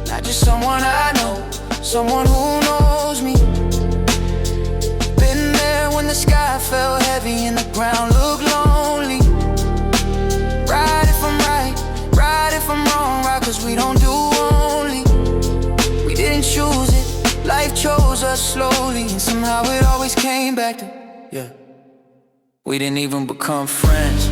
[SPEAKER 1] not just someone I know, someone who knows me. Been there when the sky felt heavy and the ground looked lonely. Right if I'm right, right if I'm wrong, right cause we don't do only. We didn't choose it, life chose us slowly, and somehow it always came back to, yeah. We didn't even become friends,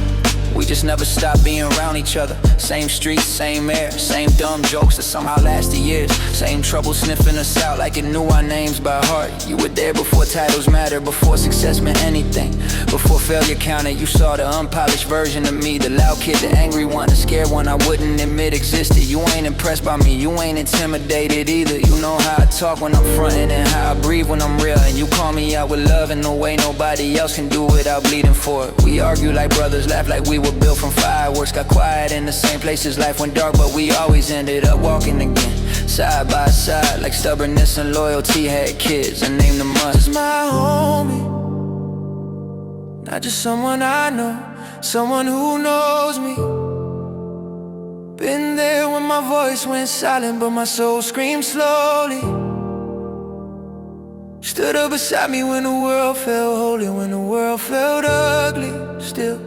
[SPEAKER 1] we just never stopped being around each other. Same streets, same air, same dumb jokes that somehow lasted years. Same trouble sniffing us out like it knew our names by heart. You were there before titles mattered, before success meant anything, before failure counted. You saw the unpolished version of me, the loud kid, the angry one, the scared one I wouldn't admit existed. You ain't impressed by me, you ain't intimidated either. You know how I talk when I'm frontin' and how I breathe when I'm real. And you call me out with love in a way nobody else can do without bleeding for it. We argue like brothers, laugh like we were
[SPEAKER 4] were built from fireworks. Got quiet in the same places, life went dark, but we always ended up walking again, side by side, like stubbornness and loyalty had kids. I named them us.
[SPEAKER 2] It's my homie, not just someone I know, someone who knows me. Been there when my voice went silent, but my soul screamed slowly. Stood up beside me when the world felt holy, when the world felt ugly still.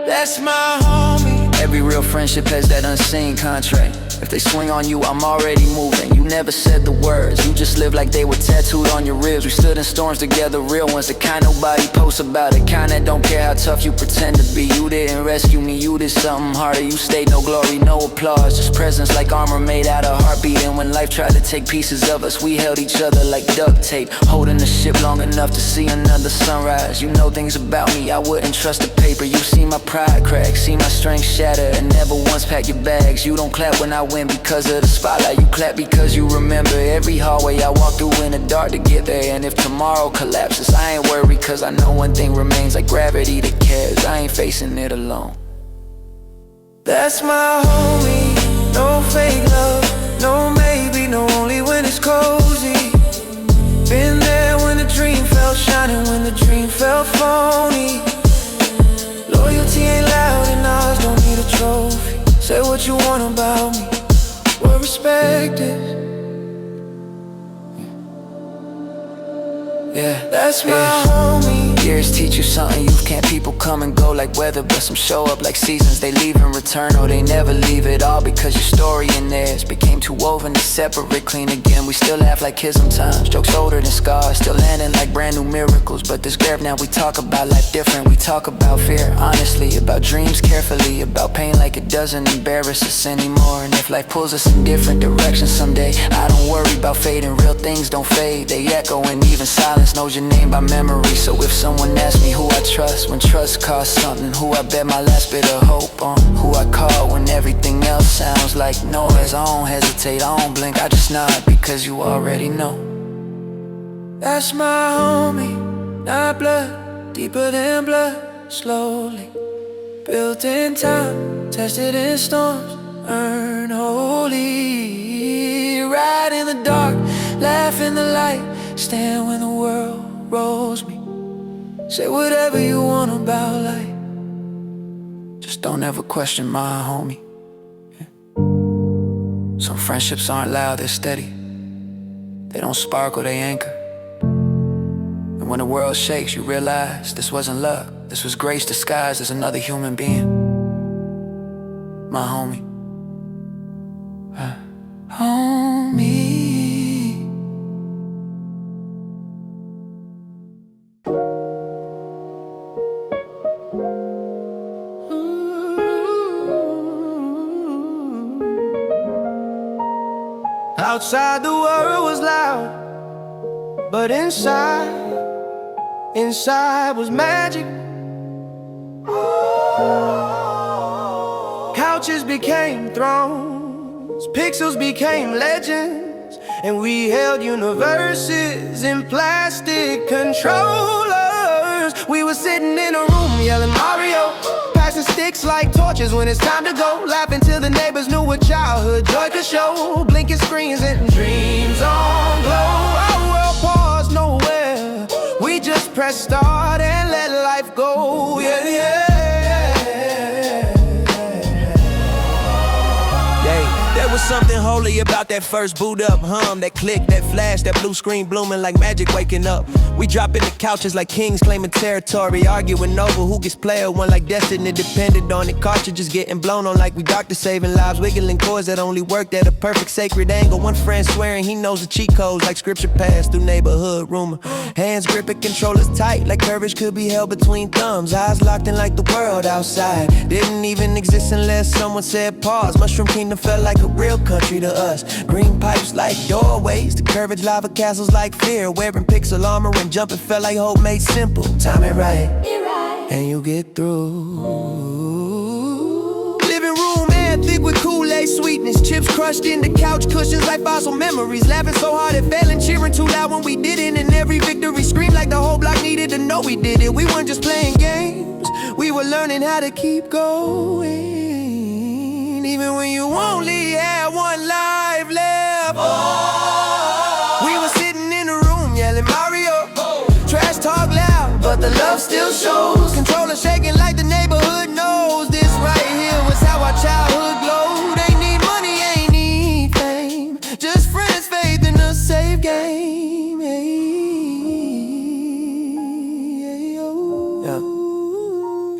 [SPEAKER 2] That's my homie.
[SPEAKER 4] Every real friendship has that unseen contract. If they swing on you, I'm already moving. You never said the words, you just lived like they were tattooed on your ribs. We stood in storms together, real ones, the kind nobody posts about. The kind that don't care how tough you pretend to be. You didn't rescue me, you did something harder. You stayed, no glory, no applause, just presence like armor made out of heartbeat. And when life tried to take pieces of us, we held each other like duct tape, holding the ship long enough to see another sunrise. You know things about me, I wouldn't trust the paper. You see my pride crack, see my strength shatter, and never once pack your bags. You don't clap when I win because of the spotlight, you clap because you remember every hallway I walk through in the dark to get there. And if tomorrow collapses, I ain't worried, cause I know one thing remains like gravity that cares. I ain't facing it alone.
[SPEAKER 2] That's my homie, no fake love, no maybe, no only when it's cozy. Been there when the dream felt shining, when the dream felt phony. Loyalty ain't loud and ours don't need a trophy. Say what you want about me, we're respected. Yeah, that's my homie.
[SPEAKER 4] Years teach you something you can't. People come and go like weather, but some show up like seasons. They leave and return, or they never leave at all, because your story and theirs became too woven to separate. Clean again, we still laugh like kids sometimes. Jokes older than scars, still landing like brand new miracles. But this grave now, we talk about life different. We talk about fear, honestly, about dreams carefully, about pain like it doesn't embarrass us anymore. And if life pulls us in different directions someday, I don't worry about fading. Real things don't fade, they echo, and even silence knows your name by memory. So if someone asks me who I trust when trust costs something, who I bet my last bit of hope on, who I call when everything else sounds like noise, I don't hesitate, I don't blink, I just nod because you already know.
[SPEAKER 2] That's my homie, not blood, deeper than blood, slowly built in time, tested in storms, earned holy. Ride in the dark, laugh in the light, stand when the world rolls me. Say whatever you want about life, just don't ever question my homie. Some friendships aren't loud, they're steady. They don't sparkle, they anchor. And when the world shakes, you realize this wasn't luck, this was grace disguised as another human being. My homie. Homie. Outside the world was loud, but inside was magic. Couches became thrones, pixels became legends, and we held universes in plastic controllers. We were sitting in a room yelling Mario, passing sticks like torches when it's time to go, laughing till the neighbors knew what childhood joy could show. Blinking screens and dreams on glow. Our world paused nowhere, we just pressed start and let life go. Yeah, yeah. There was something holy about that first boot up hum, that click, that flash, that blue screen blooming like magic waking up. We dropping the couches like kings claiming territory, arguing over who gets player one like destiny depended on it. Cartridges getting blown on like we doctor saving lives, wiggling chords that only worked at a perfect sacred angle. One friend swearing he knows the cheat codes like scripture passed through neighborhood rumor. Hands gripping controllers tight like courage could be held between thumbs. Eyes locked in like the world outside didn't even exist unless someone said pause. Mushroom Kingdom felt like a real country to us. Green pipes like doorways, the courage lava castles like fear. Wearing pixel armor and jumping felt like hope made simple. Time it right, and you get through. Living room air thick with Kool-Aid. holiday sweetness. Chips crushed into couch cushions like fossil memories. Laughing so hard it fell and cheering too loud when we did it. And every victory screamed like the whole block needed to know we did it. We weren't just playing games, we were learning how to keep going. Even when you only had one life left. We were sitting in a room yelling Mario. Trash talk loud, but the love still shows. Controller shaking like the neighborhood knows. This right here was how our childhood glowed. Ain't need money, ain't need fame, just friends, faith, and a safe game.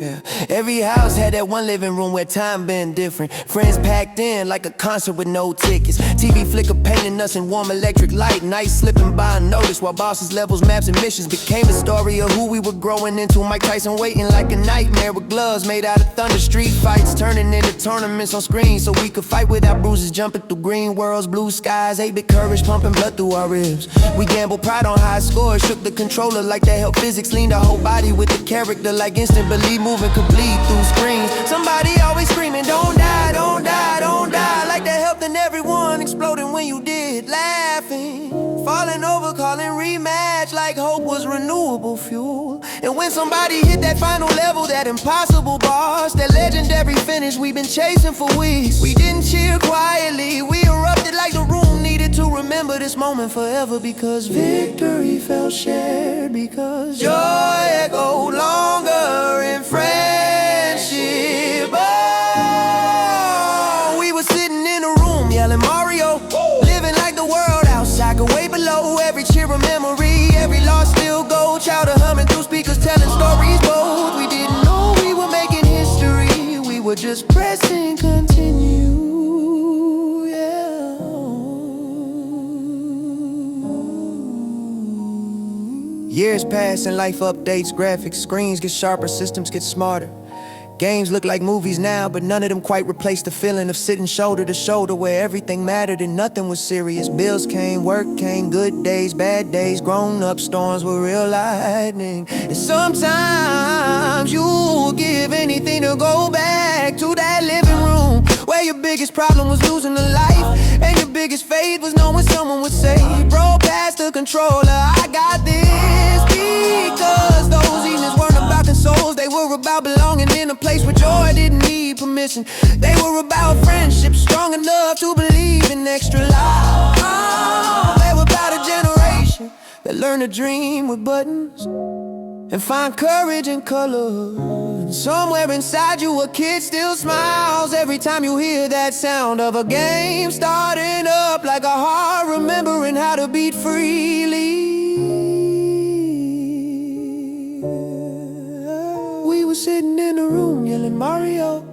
[SPEAKER 2] Yeah. Every house had that one living room where time been different. Friends packed in like a concert with no tickets. TV flicker painting us in warm electric light. Nights slipping by unnoticed while bosses, levels, maps, and missions became the story of who we were growing into. Mike Tyson waiting like a nightmare with gloves made out of thunder. Street fights turning into tournaments on screen so we could fight without bruises. Jumping through green worlds, blue skies, 8-bit courage pumping blood through our ribs. We gambled pride on high scores, shook the controller like that helped physics. Leaned our whole body with the character like instant belief, moving complete through screens. Somebody always screaming, don't die, don't die, don't die. Like that helped in everyone, exploding when you did. Laughing, falling over, calling rematch like hope was renewable fuel. And when somebody hit that final level, that impossible boss, that legendary finish we've been chasing for weeks, we didn't cheer quietly, we erupted like the room needed to remember this moment forever. Because victory felt shared, because joy echoed longer in friendship. Oh, we were sitting in a room yelling Mario, living like the world outside could way below. Every cheer a memory, every loss still gold. Chowder humming through speakers, telling stories bold. We didn't know we were making history, we were just pressing continue. Years pass and life updates, graphics, screens get sharper, systems get smarter. Games look like movies now, but none of them quite replace the feeling of sitting shoulder to shoulder where everything mattered and nothing was serious. Bills came, work came, good days, bad days, grown-up storms were real lightning. And sometimes you'll give anything to go back to that living room where your biggest problem was losing a life and your biggest faith was knowing someone would say, bro, pass the controller, I got this. Because those evenings weren't about consoles, they were about belonging in a place where joy didn't need permission. They were about friendship strong enough to believe in extra life. Oh, they were about a generation that learned to dream with buttons and find courage in color. And somewhere inside you a kid still smiles every time you hear that sound of a game starting up, like a heart remembering how to beat freely. We were sitting in a room yelling Mario,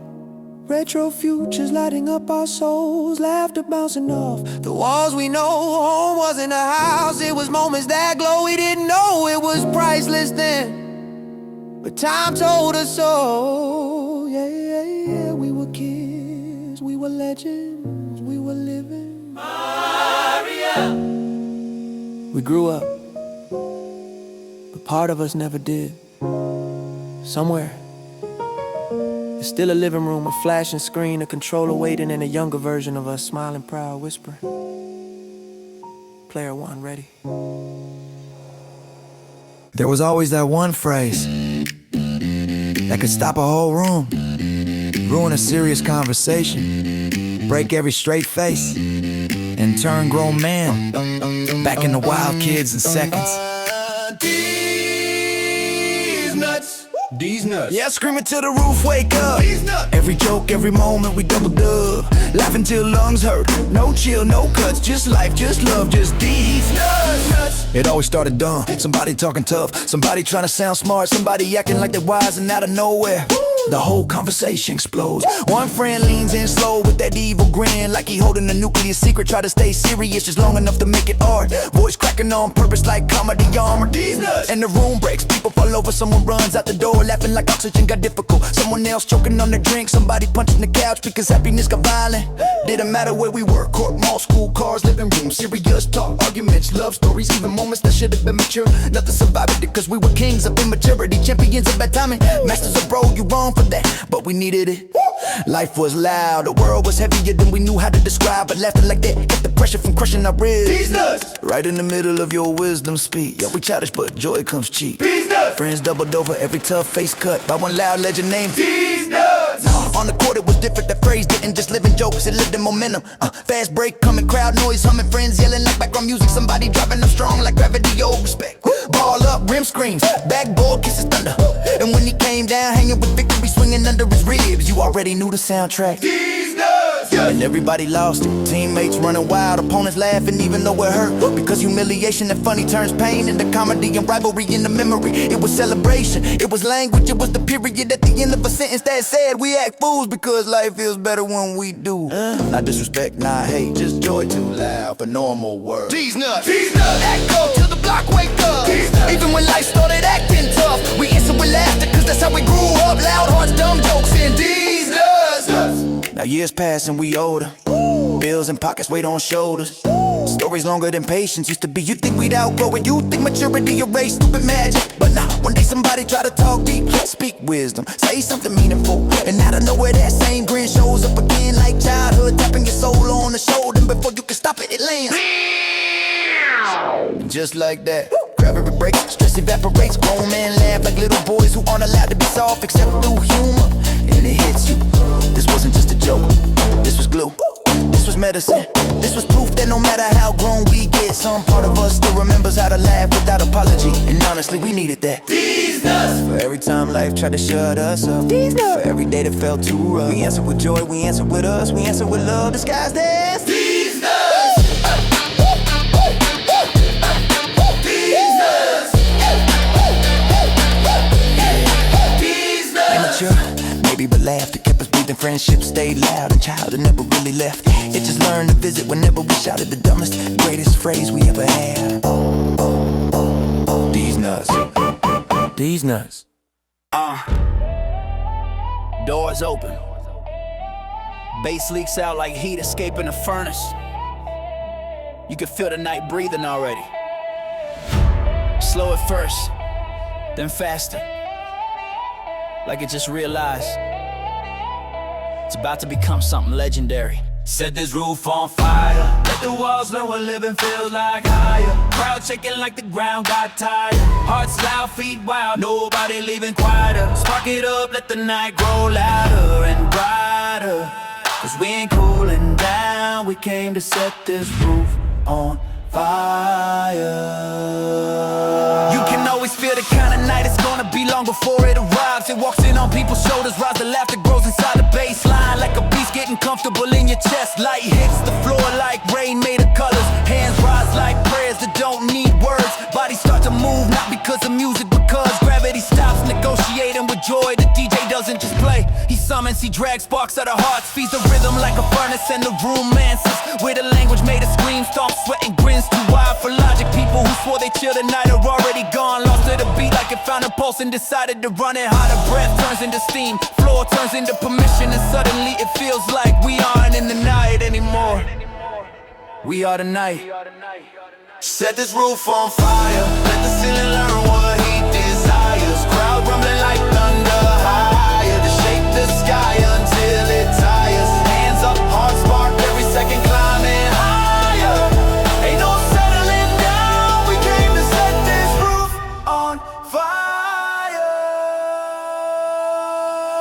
[SPEAKER 2] retro futures lighting up our souls, laughter bouncing off the walls. We know home wasn't a house, it was moments that glow. We didn't know it was priceless then, but time told us so. Yeah, we were kids, we were legends, we were living Mario. We grew up, but part of us never did. Somewhere, there's still a living room, a flashing screen, a controller waiting, and a younger version of us smiling proud, whispering, player one ready.
[SPEAKER 7] There was always that one phrase that could stop a whole room, ruin a serious conversation, break every straight face, and turn grown men back into wild kids in seconds.
[SPEAKER 2] These nuts.
[SPEAKER 7] Yeah, screaming till the roof wake up.
[SPEAKER 2] These nuts.
[SPEAKER 7] Every joke, every moment we doubled up, laughing till lungs hurt. No chill, no cuts, just life, just love, just these nuts. It always started dumb, somebody talking tough, somebody trying to sound smart, somebody acting like they're wise, and out of nowhere the whole conversation explodes. One friend leans in slow with that evil grin, like he holding a nuclear secret, try to stay serious just long enough to make it hard. Voice cracking on purpose like comedy armor. These nuts. And the room breaks, people fall over, someone runs out the door, laughing like oxygen got difficult. Someone else choking on their drink, somebody punching the couch because happiness got violent. Didn't matter where we were, court, mall, school, cars, living room, serious talk, arguments, love stories, even moments that should have been mature. Nothing survived it because we were kings of immaturity, champions of bad timing, masters of bro, you wrong for that, but we needed it. Life was loud, the world was heavier than we knew how to describe. But laughter like that kept the pressure from crushing our ribs.
[SPEAKER 2] These nuts!
[SPEAKER 7] Right in the middle of your wisdom speak. Yeah, we childish, but joy comes cheap.
[SPEAKER 2] These nuts!
[SPEAKER 7] Friends doubled over every tough face cut by one loud legend named
[SPEAKER 2] These nuts!
[SPEAKER 7] On the court it was different, that phrase didn't just live in jokes, it lived in momentum. Fast break coming, crowd noise humming, friends yelling like background music. Somebody driving up strong like gravity, old respect. Ball up, rim screams, backboard kisses thunder. And when he came down, hanging with victory swinging under his ribs, you already knew the soundtrack.
[SPEAKER 2] These nuts!
[SPEAKER 7] And everybody lost it, teammates running wild, opponents laughing even though it hurt. Because humiliation and funny turns pain into comedy and rivalry in the memory. It was celebration, it was language, it was the period at the end of a sentence that said we act fools because life feels better when we do. Not disrespect, not hate, just joy too loud for normal words.
[SPEAKER 2] These nuts! These nuts!
[SPEAKER 7] Echo till the block wake up. Even when life started acting tough, we answer with laughter cause that's how we grew up. Loud hearts, dumb jokes, and these nuts. Now years pass and we older, bills and pockets weight on shoulders. Stories longer than patience used to be. You think we'd outgrow it, you think maturity erased stupid magic. But now one day somebody try to talk deep, speak wisdom, say something meaningful. And out of nowhere that same grin shows up again like childhood, tapping your soul on the shoulder. And before you can stop it, it lands. Just like that, gravity breaks, stress evaporates. Grown men laugh like little boys who aren't allowed to be soft except through humor. And it hits you, this wasn't just a joke, this was glue. This was medicine, this was proof that no matter how grown we get, some part of us still remembers how to laugh without apology. And honestly, we needed that.
[SPEAKER 2] These nuts!
[SPEAKER 7] For every time life tried to shut us up, for every day that felt too rough, we answer with joy, we answer with us, we answer with love disguised as
[SPEAKER 2] These nuts! These nuts! These nuts!
[SPEAKER 7] immature, maybe, but laughter kept us breathing. Friendship stayed loud and childhood never really left. It just learned to visit whenever we shouted the dumbest, greatest phrase we ever had. These nuts. These nuts. Doors open. Bass leaks out like heat escaping a furnace. You can feel the night breathing already. Slow at first, then faster. Like it just realized it's about to become something legendary.
[SPEAKER 2] Set this roof on fire. Let the walls know what living feels like higher. Crowd shaking like the ground got tired. Hearts loud, feet wild, nobody leaving quieter. Spark it up, let the night grow louder and brighter. Cause we ain't cooling down, we came to set this roof on fire. You can always feel the kind of night it's gonna be long before it arrives. It walks in on people's shoulders, rise the laughter grows inside the baseline. Like a beast getting comfortable in your chest. Light hits the floor like rain made of colors. Hands rise like prayers that don't need words. Bodies start to move, not because of music, because gravity stops negotiating with joy. The DJ doesn't just play, he summons, he drags sparks out of hearts. Feeds the rhythm like a furnace and the room answers. With a language made of screams, stomp, sweat and grins. Too wild for logic, people who swore they chill tonight are already gone. Lost to the beat like it found a pulse and decided to run it harder. Breath turns into steam, floor turns into permission. And suddenly it feels like we aren't in the night anymore. We are the night. Set this roof on fire, let the ceiling learn what he desires. Crowd rumbling like thunder, higher to shake the sky until it tires. Hands up, heart spark, every second climbing higher. Ain't no settling down, we came to set this roof on fire.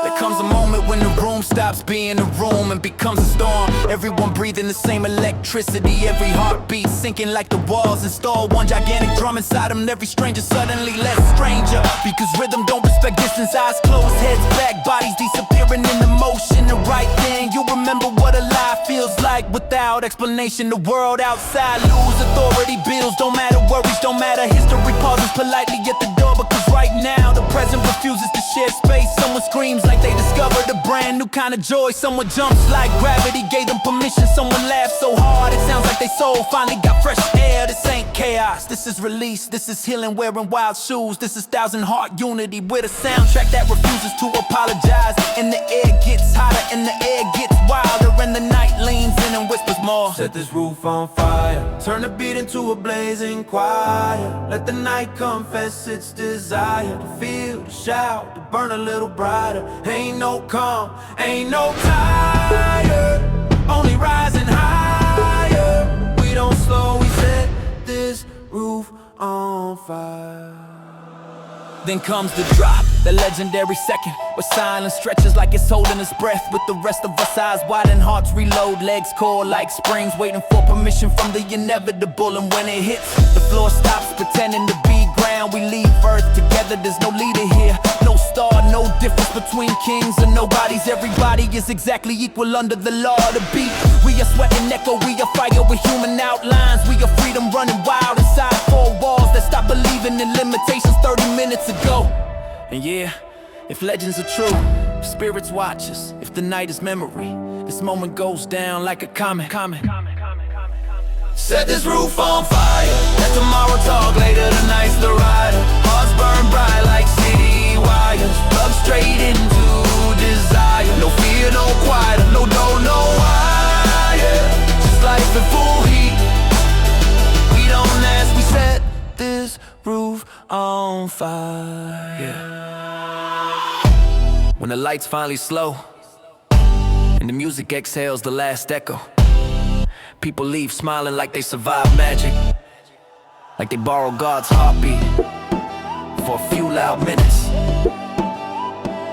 [SPEAKER 2] There comes a moment when the room stops being a room and becomes a storm. Everyone breathing the same electricity, every heartbeat sinking like the walls installed. One gigantic drum inside them, every stranger suddenly less stranger. Because rhythm don't respect distance, eyes closed, heads back, bodies disappearing in the motion. The right thing, you remember what a lie feels like without explanation. The world outside lose authority, bills don't matter, worries don't matter. History pauses politely at the door because right now the present refuses to share space. Someone screams like they discovered a brand new kind of joy. Someone jumps like gravity gave them permission. Someone laughs so hard it sounds like they soul finally got fresh air. This ain't
[SPEAKER 7] chaos, this is release. This is healing wearing wild shoes. This is thousand heart unity with a soundtrack that refuses to apologize. And the air gets hotter and the air gets wilder, and the night leans in and whispers more.
[SPEAKER 2] Set this roof on fire, turn the beat into a blazing choir. Let the night confess its desire to feel, to shout, to burn a little brighter. Ain't no calm, ain't no tired, only rising higher. We don't slow, we set this roof on fire.
[SPEAKER 7] Then comes the drop, the legendary second, where silence stretches like it's holding its breath. With the rest of us eyes wide and hearts reload, legs core like springs, waiting for permission from the inevitable. And when it hits, the floor stops pretending to be ground. We leave earth together, there's no leader here, no star, no difference between kings and nobodies. Everybody is exactly equal under the law of the beat. We are sweat and echo, we are fire with human outlines. We are freedom running wild inside four walls that stopped believing in limitations 30 minutes ago. And yeah, if legends are true, if spirits watch us, if the night is memory, this moment goes down like a comet.
[SPEAKER 2] Set this roof on fire, let tomorrow talk, later tonight's the rider. Hearts burn bright like city wires, plug straight into desire. No fear, no quiet, no door, no wire. Just life in full heat, we don't ask, we set this roof on fire. Yeah. When the lights finally slow and the music exhales the last echo, people leave smiling like they survived magic, like they borrowed God's heartbeat for a few loud minutes.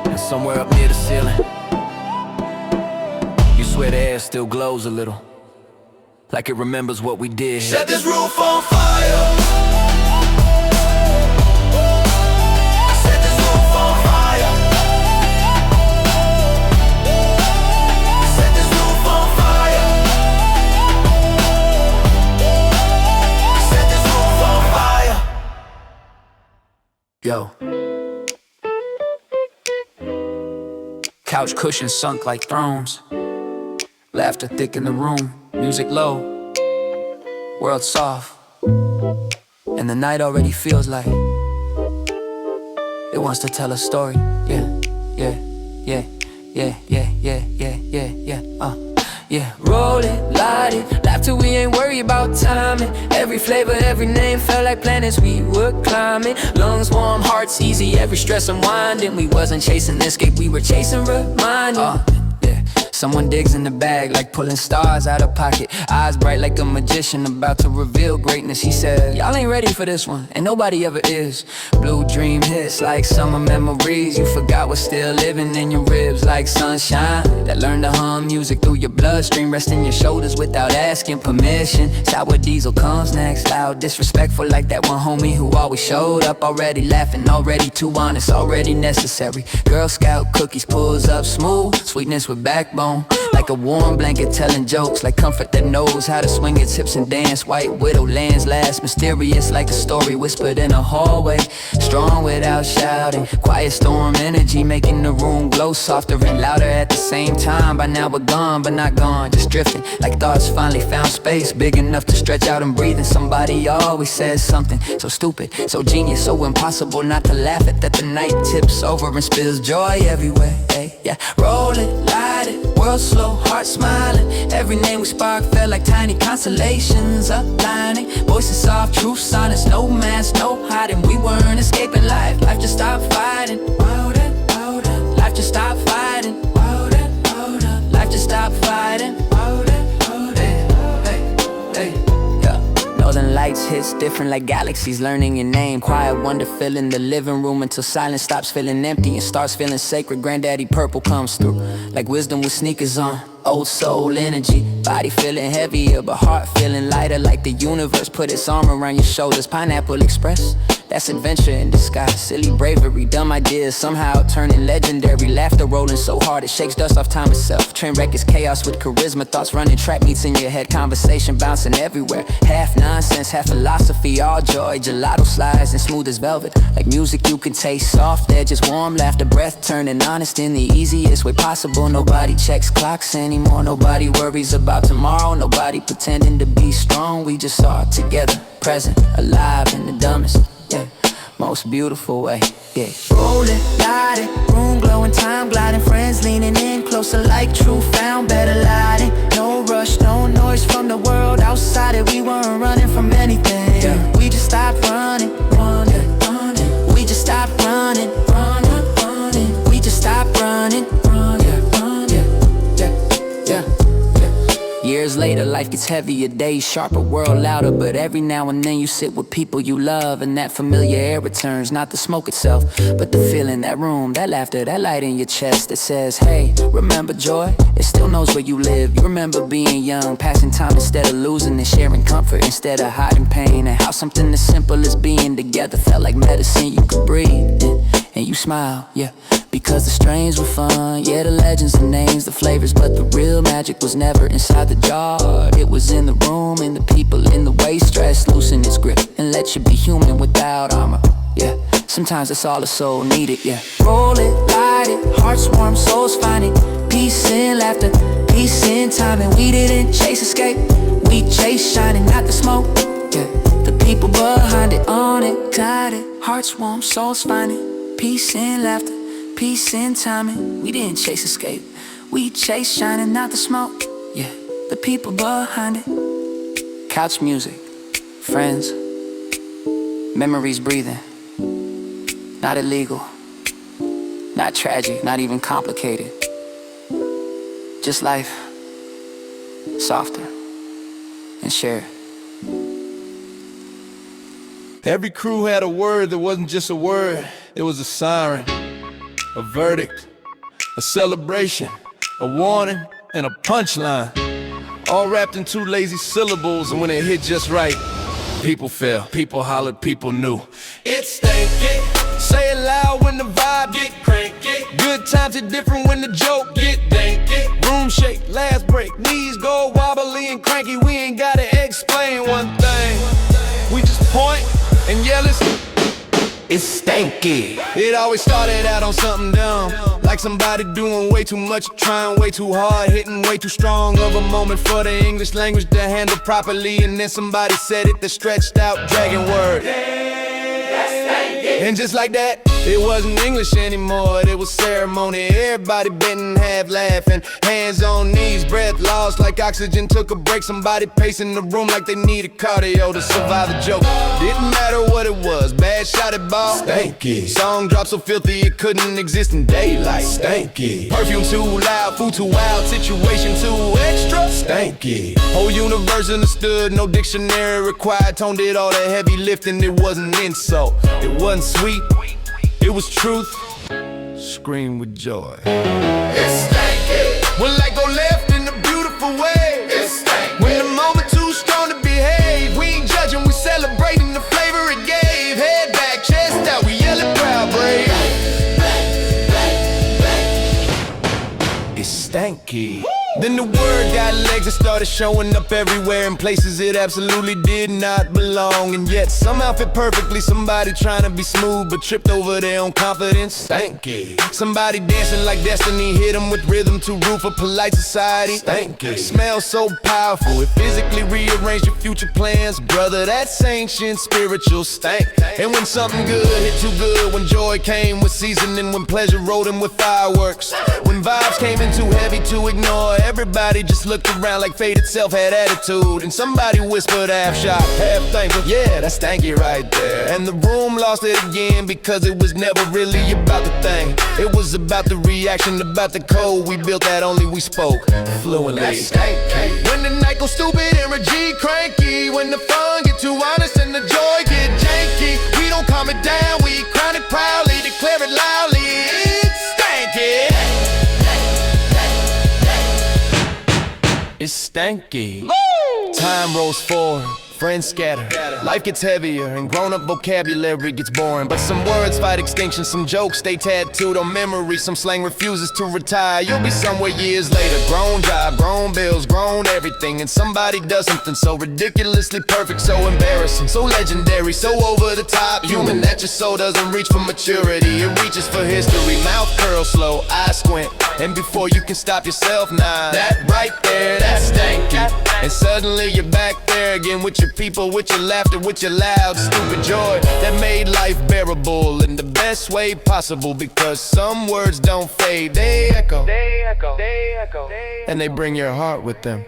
[SPEAKER 2] And somewhere up near the ceiling, you swear the air still glows a little, like it remembers what we did. Set this roof on fire.
[SPEAKER 5] Yo. Couch cushions sunk like thrones, laughter thick in the room, music low, world soft, and the night already feels like it wants to tell a story. Yeah, roll it, light it, laugh till we ain't worried about timing. Every flavor, every name felt like planets we were climbing. Lungs warm, hearts easy, every stress unwinding. We wasn't chasing escape, we were chasing reminding. Someone digs in the bag like pulling stars out of pocket. Eyes bright like a magician about to reveal greatness. He said, y'all ain't ready for this one, and nobody ever is. Blue dream hits like summer memories. You forgot what's still living in your ribs like sunshine that learned to hum music through your bloodstream, resting your shoulders without asking permission. Sour diesel comes next, loud, disrespectful like that one homie who always showed up. Already laughing, already too honest, already necessary. Girl Scout cookies pulls up smooth, sweetness with backbone, like a warm blanket telling jokes, like comfort that knows how to swing its hips and dance. White widow lands last, mysterious like a story whispered in a hallway. Strong without shouting, quiet storm energy making the room glow softer and louder at the same time. By now we're gone, but not gone, just drifting like thoughts finally found space big enough to stretch out and breathe. And somebody always says something so stupid, so genius, so impossible not to laugh at. That the night tips over and spills joy everywhere. Hey, yeah, roll it, light it, world slow, heart smiling. Every name we spark felt like tiny constellations aligning. Voices soft, truth silence, no mask, no hiding. We weren't escaping life, life just stopped fighting. Life just stopped fighting. Life just stopped fighting. Northern lights hits different like galaxies learning your name. Quiet wonder filling the living room until silence stops feeling empty and starts feeling sacred. Granddaddy purple comes through like wisdom with sneakers on. Old soul energy, body feeling heavier but heart feeling lighter, like the universe put its arm around your shoulders. Pineapple Express, That's adventure in disguise, silly bravery, dumb ideas somehow turning legendary. Laughter rolling so hard it shakes dust off time itself. Train wreck is chaos with charisma, thoughts running track meets in your head, conversation bouncing everywhere. Half nonsense, half philosophy, all joy. Gelato slides and smooth as velvet, like music you can taste. Soft edges, warm laughter, breath turning honest in the easiest way possible. Nobody checks clocks anymore, nobody worries about tomorrow, nobody pretending to be strong. We just are together, present, alive in the dumbest, yeah, most beautiful way, yeah.
[SPEAKER 1] Rolling, lighting, room glowing, time gliding, friends leaning in closer like true found, better lighting. No rush, no noise from the world outside it. We weren't running from anything, yeah. We just stopped running, running, running. We just stopped running, running, running. We just stopped running, running, running, yeah, yeah.
[SPEAKER 5] Years later, life gets heavier, days sharper, world louder. But every now and then you sit with people you love, and that familiar air returns. Not the smoke itself, but the feeling, that room, that laughter, that light in your chest that says, hey, remember joy? It still knows where you live. You remember being young, passing time instead of losing, and sharing comfort instead of hiding pain. And how something as simple as being together felt like medicine you could breathe. And you smile, yeah, because the strains were fun. Yeah, the legends, the names, the flavors, but the real magic was never inside the jar. It was in the room, in the people, in the way stress loosen its grip and let you be human without armor, yeah. Sometimes that's all a soul needed, yeah.
[SPEAKER 1] Roll it, light it, hearts warm, souls finding peace in laughter, peace in time. And we didn't chase escape, we chased shining, not the smoke, yeah. The people behind it, on it, guided, hearts warm, souls finding peace in laughter, peace in timing. We didn't chase escape, we chased shining, not the smoke, yeah. The people behind it.
[SPEAKER 5] Couch music, friends, memories breathing. Not illegal, not tragic, not even complicated. Just life, softer and shared.
[SPEAKER 2] Every crew had a word that wasn't just a word. It was a siren, a verdict, a celebration, a warning, and a punchline. All wrapped in 2 lazy syllables, and when it hit just right, people fell, people hollered, people knew. It's stanky. Say it loud when the vibe get cranky. Good times are different when the joke get danky. Room shake, last break, knees go wobbly and cranky. We ain't gotta explain one thing. We just point and yell it's stanky. It always started out on something dumb, like somebody doing way too much, trying way too hard, hitting way too strong of a moment for the English language to handle properly. And then somebody said it, the stretched out dragon word. And just like that, it wasn't English anymore, it was ceremony. Everybody bent in half laughing, hands on knees, breath lost like oxygen took a break. Somebody pacing the room like they needed cardio to survive the joke. Didn't matter what it was, bad shot at ball, stanky. Song dropped so filthy it couldn't exist in daylight, stanky. Perfume too loud, food too wild, situation too extra, stanky. Whole universe understood, no dictionary required. Tone did all the heavy lifting, it wasn't insult, it wasn't sweet, it was truth. Scream with joy. It's stanky. When light go left in a beautiful way. It's stanky. When the moment too strong to behave. We ain't judging, we celebrating the flavor it gave. Head back, chest out, we yelling proud, brave. It's stanky. Then the word got legs and started showing up everywhere in places it absolutely did not belong. And yet somehow fit perfectly. Somebody trying to be smooth but tripped over their own confidence. Stanky. Somebody dancing like destiny hit them with rhythm too rude for polite society. Stanky. Smells so powerful it physically rearranged your future plans. Brother, that's ancient spiritual stank. And when something good hit too good, when joy came with seasoning, when pleasure rode in with fireworks, when vibes came in too heavy to ignore, everybody just looked around like fate itself had attitude. And somebody whispered half shocked, half thankful, yeah, that's stanky right there. And the room lost it again because it was never really about the thing. It was about the reaction, about the code we built that only we spoke fluently. That's stanky. When the night goes stupid and G cranky, when the fun get too honest and the joy get janky, we don't calm it down, we crown it proudly, declare it loudly. It's stanky. It's stanky. Woo! Time rolls forward, friends scatter. Life gets heavier and grown-up vocabulary gets boring. But some words fight extinction, some jokes stay tattooed on memory, some slang refuses to retire. You'll be somewhere years later, grown job, grown bills, grown everything, and somebody does something so ridiculously perfect, so embarrassing, so legendary, so over the top human that your soul doesn't reach for maturity, it reaches for history. Mouth curl slow, eyes squint, and before you can stop yourself, nah, that right there, that's stanky. And suddenly you're back there again with your people, with your laughter, with your loud, stupid joy that made life bearable in the best way possible. Because some words don't fade, they echo, and they bring your heart with them.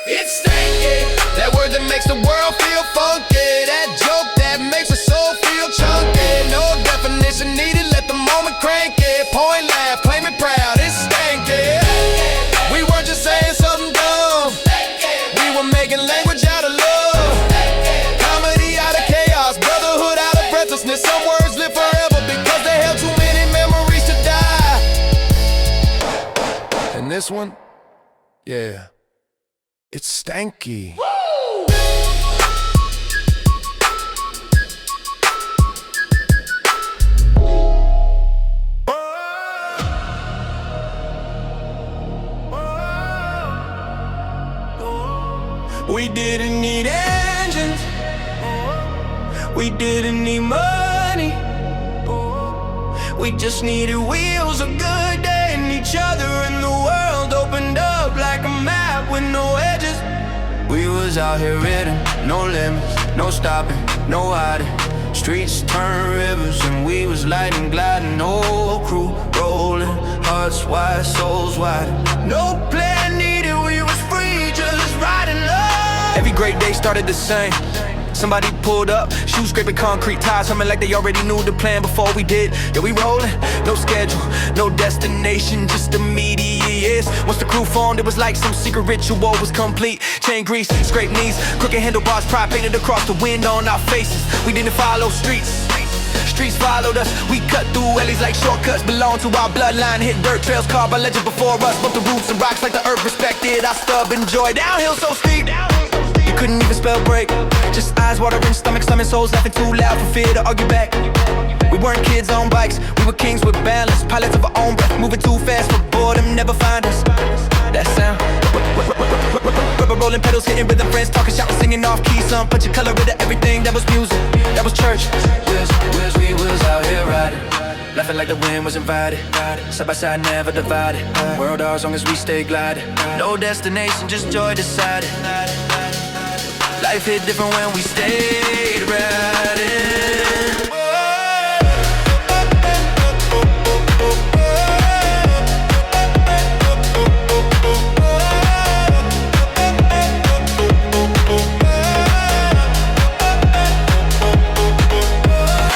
[SPEAKER 2] It's stanky, that word that makes the world feel funky, that joke that makes the soul feel chunky. No definition needed, let the moment crank it. Point, laugh, claim it proud, it's stanky. We weren't just saying something dumb, we were making language out of love. Comedy out of chaos, brotherhood out of breathlessness. Some words live forever because they held too many memories to die. And this one, yeah, it's stanky.
[SPEAKER 8] We didn't need engines, we didn't need money, we just needed wheels, a good day, and each other, and the world opened up like a map with no edges. We was out here written, no limits, no stopping, no hiding. Streets turn rivers and we was lighting, gliding. No crew rolling, hearts wide, souls wide. No plan needed, we was free, just riding love. Every great day started the same. Somebody pulled up, shoes scraping concrete, ties humming like they already knew the plan before we did. Yeah, we rolling, no schedule, no destination, just immediate yes. Once the crew formed, it was like some secret ritual was complete. Chain grease, scraped knees, crooked handlebars, pride painted across the wind on our faces. We didn't follow streets, streets followed us. We cut through alleys like shortcuts, belong to our bloodline. Hit dirt trails carved by legends before us, bumped the roots and rocks like the earth respected our stubborn joy. Downhill so steep, you couldn't even spell break. Just eyes watering, stomach slumming, souls laughing too loud for fear to argue back. We weren't kids on bikes, we were kings with balance. Pilots of our own breath, moving too fast for boredom, never find us. That sound, rubber rolling pedals, hitting rhythm, friends talking, shouting, singing off key. Some put your color into everything, that was music, that was church. Where's we was out here riding, laughing like the wind was invited. Side by side, never divided. World ours, long as we stay gliding. No destination, just joy decided. Life hit different when we stayed riding.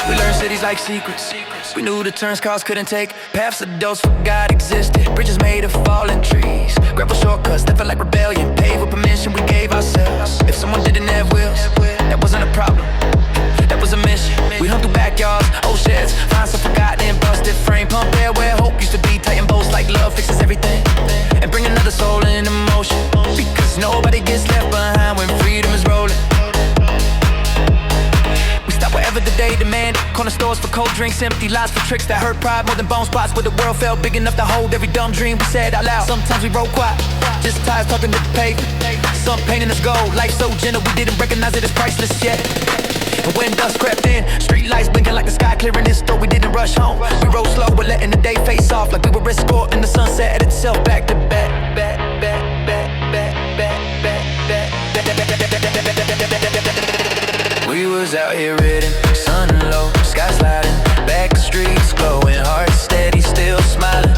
[SPEAKER 8] We learned cities like secrets. We knew the turns cars couldn't take. Paths adults forgot existed. Bridges made of fallen trees. Gravel shortcuts that felt like rebellion. Paved with permission we gave ourselves. If someone didn't have wheels, that wasn't a problem, that was a mission. We hung through backyards, old sheds, find some forgotten and busted frame. Pump air where hope used to be, tighten bolts like love fixes everything. And bring another soul into motion, because nobody gets left behind when freedom is rolling. Stop wherever the day demanded. Corner stores for cold drinks, empty lots for tricks that hurt pride more than bone spots where the world felt big enough to hold every dumb dream we said out loud. Sometimes we roll quiet, just tires talking to the pavement. Some painting us gold, life so gentle we didn't recognize it as priceless yet. And when dust crept in, street lights blinking like the sky clearing this throat, we didn't rush home. We rode slow, we're letting the day face off like we were escorting the sunset at itself back to back. We was out here ridden, sun low, sky sliding, back streets glowing, heart steady, still smiling.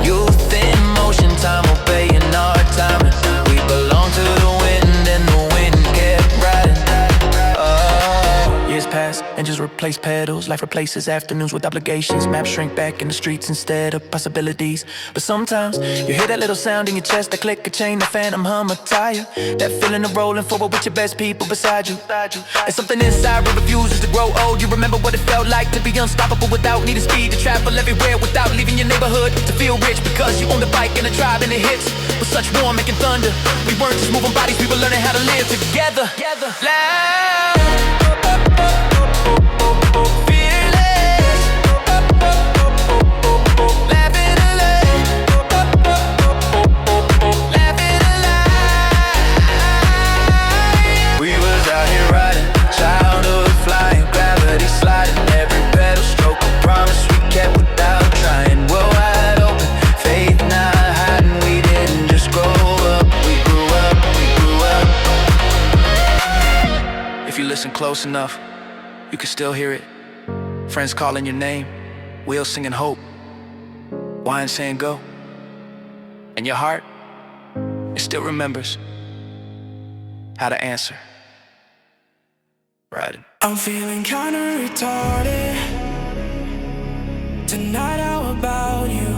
[SPEAKER 8] Youth in motion, time obeying our timing. We belong to the wind and the wind kept riding. Years pass and just replace pedals. Life replaces afternoons with obligations. Maps shrink back in the streets instead of possibilities. But sometimes you hear that little sound in your chest, that click, a chain, a phantom hum, a tire. That feeling of rolling forward with your best people beside you. And something inside refuses to grow old. You remember what it felt like to be unstoppable without needing speed, to travel everywhere without leaving your neighborhood, to feel rich because you own the bike and a tribe and it hits.
[SPEAKER 2] with such war making thunder. We weren't just moving bodies, we were learning how to live together. Loud, fearless, laughing alive, laughing alive. We was out here riding, childhood flying, gravity sliding, every pedal stroke a promise we kept without trying. World wide open, faith not hiding. We didn't just grow up, we grew up, we grew up. If you listen close enough, you can still hear it. Friends calling your name, wheels singing hope, wine saying go. And your heart, it still remembers how to answer. Riding.
[SPEAKER 8] I'm feeling kinda retarded tonight. How about you?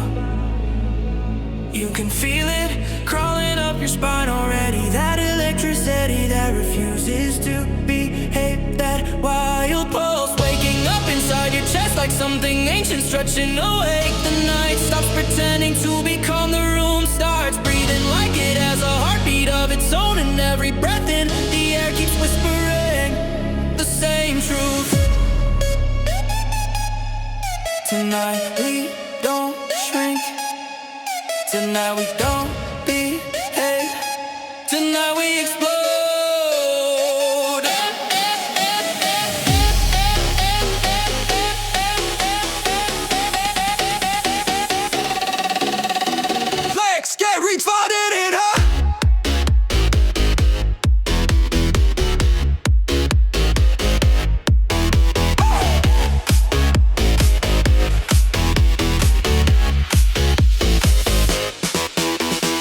[SPEAKER 8] You can feel it crawling up your spine already. That electricity that refuses to behave. That wild pulse waking up inside your chest like something ancient stretching awake. The night stops pretending to be calm. The room starts breathing like it has a heartbeat of its own. And every breath in the air keeps whispering the same truth. Tonight we don't shrink. Tonight we don't behave. Tonight we explode.
[SPEAKER 2] Let's get retarded in her.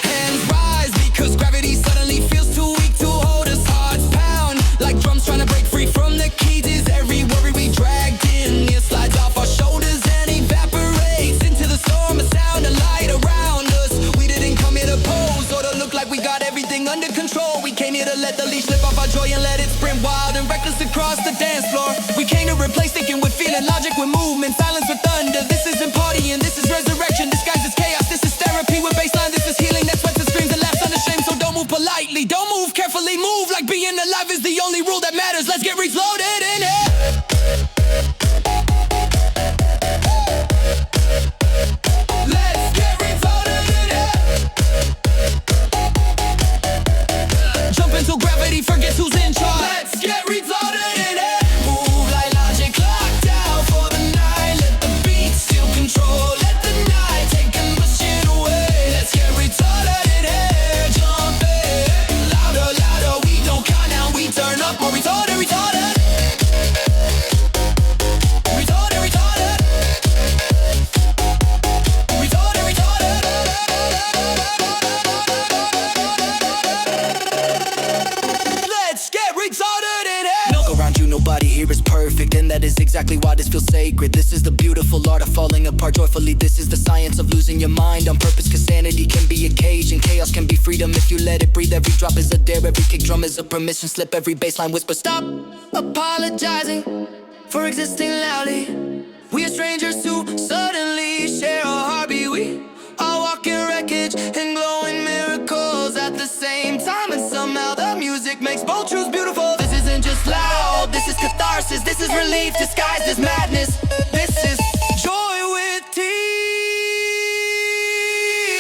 [SPEAKER 8] Hands rise because gravity suddenly feels too weak to hold us. Hearts pound like drums trying to break free from the cages. Every worry we dragged in near slides off our shoulders and evaporates into the storm. A sound of light around us. We didn't come here to pose or to look like we got everything under control. We came here to let the leash slip off our joy and let it sprint wild and reckless across the dance floor. We came to replace thinking with feeling, logic with movement, silence with thunder. This isn't partying, this is resurrection. Disguised as chaos, this is therapy with baseline. This is healing that sweats and screams and laughs unashamed. So don't move politely, don't move carefully. Move like being alive is the only rule that matters. Let's get reloaded in here. Let's get reloaded in here. Jump until gravity forgets who's in charge. Let's get reloaded in here. Move like logic, locked down for the night. Let the beat steal control. Let the night take and push it away. Let's get retarded in here. Jump in, louder, louder. We don't count now, we turn up more retarded, retarded. Retarded, retarded. Retarded, retarded. Let's get retarded in here. Look around you, nobody here is perfect, and that is exactly why this feels sacred. This is the beautiful art of falling apart joyfully. This is the science of losing your mind on purpose, cause sanity can be a cage and chaos can be freedom if you let it breathe. Every drop is a dare, every kick drum is a permission slip, every bassline whisper stop apologizing for existing loudly. We are strangers who suddenly share a heartbeat. We are walking wreckage and glowing miracles at the same time, and somehow the music makes both truths beautiful. This isn't just loud, this is catharsis. This is relief disguised as madness. This is joy with tea.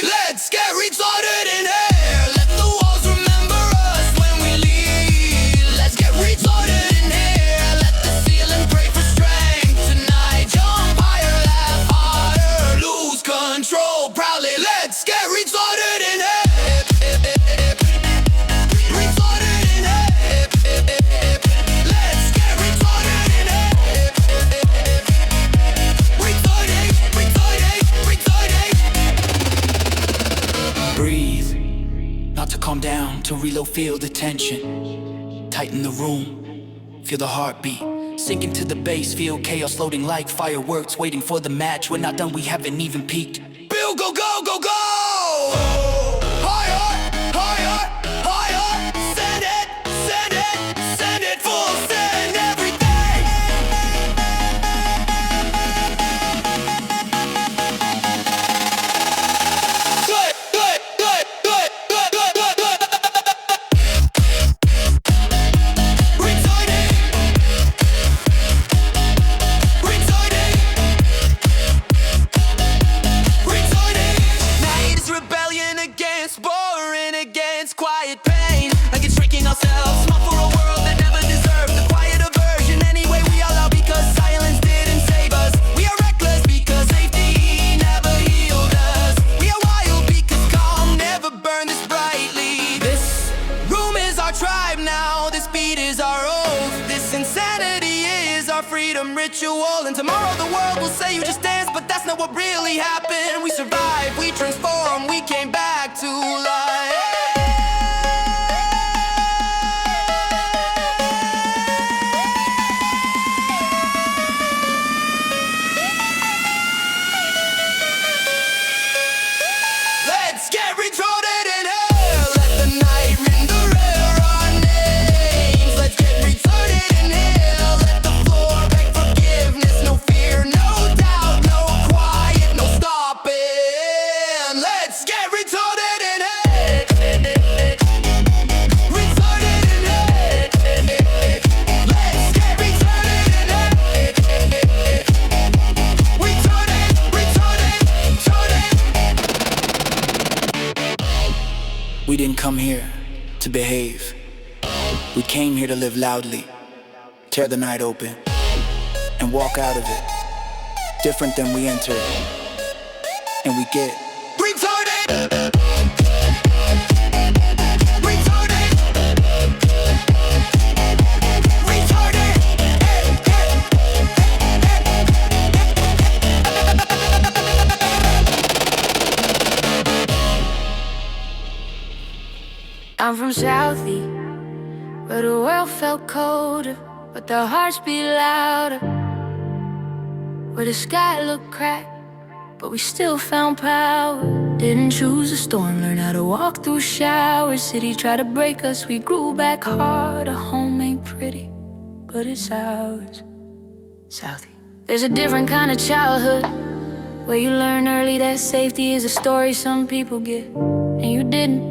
[SPEAKER 8] Let's get retarded in here. Let the walls remember us when we leave. Let's get retarded in here. Let the ceiling pray for strength tonight. Jump higher, laugh harder, lose control proudly. Let's get retarded in here. Retarded in here. Let's get retarded in here. Retarded, retarded, retarded. Breathe, not to calm down, to reload, feel the tension. Tighten the room, feel the heartbeat. Sink into the bass, feel chaos loading like fireworks. Waiting for the match, we're not done, we haven't even peaked. Bill, go, go, go, go! Higher, higher, higher. Send it full send everything. Good, good, good, good. now. This beat is our oath. This insanity is our freedom ritual. And tomorrow the world will say you just danced, but that's not what really happened. We survived, we transformed, we came back to life. Let's get retorted in hell. Let the night render our names. Let's get retorted in hell. Let the floor beg forgiveness. No fear, no doubt, no quiet, no stopping. Let's get retorted in hell. Retorted in hell. Let's get retorted in hell. Retorted, retorted, retorted.
[SPEAKER 7] We didn't come here to behave. We came here to live loudly, tear the night open, and walk out of it different than we entered. And we get
[SPEAKER 8] Retarded! Retarded! Retarded!
[SPEAKER 6] I'm from Southie, where the world felt colder, but the hearts beat louder. Where the sky looked cracked, but we still found power. Didn't choose a storm, learn how to walk through showers. City tried to break us, we grew back hard. A home ain't pretty, but it's ours. Southie. There's a different kind of childhood, where you learn early that safety is a story some people get, and you didn't.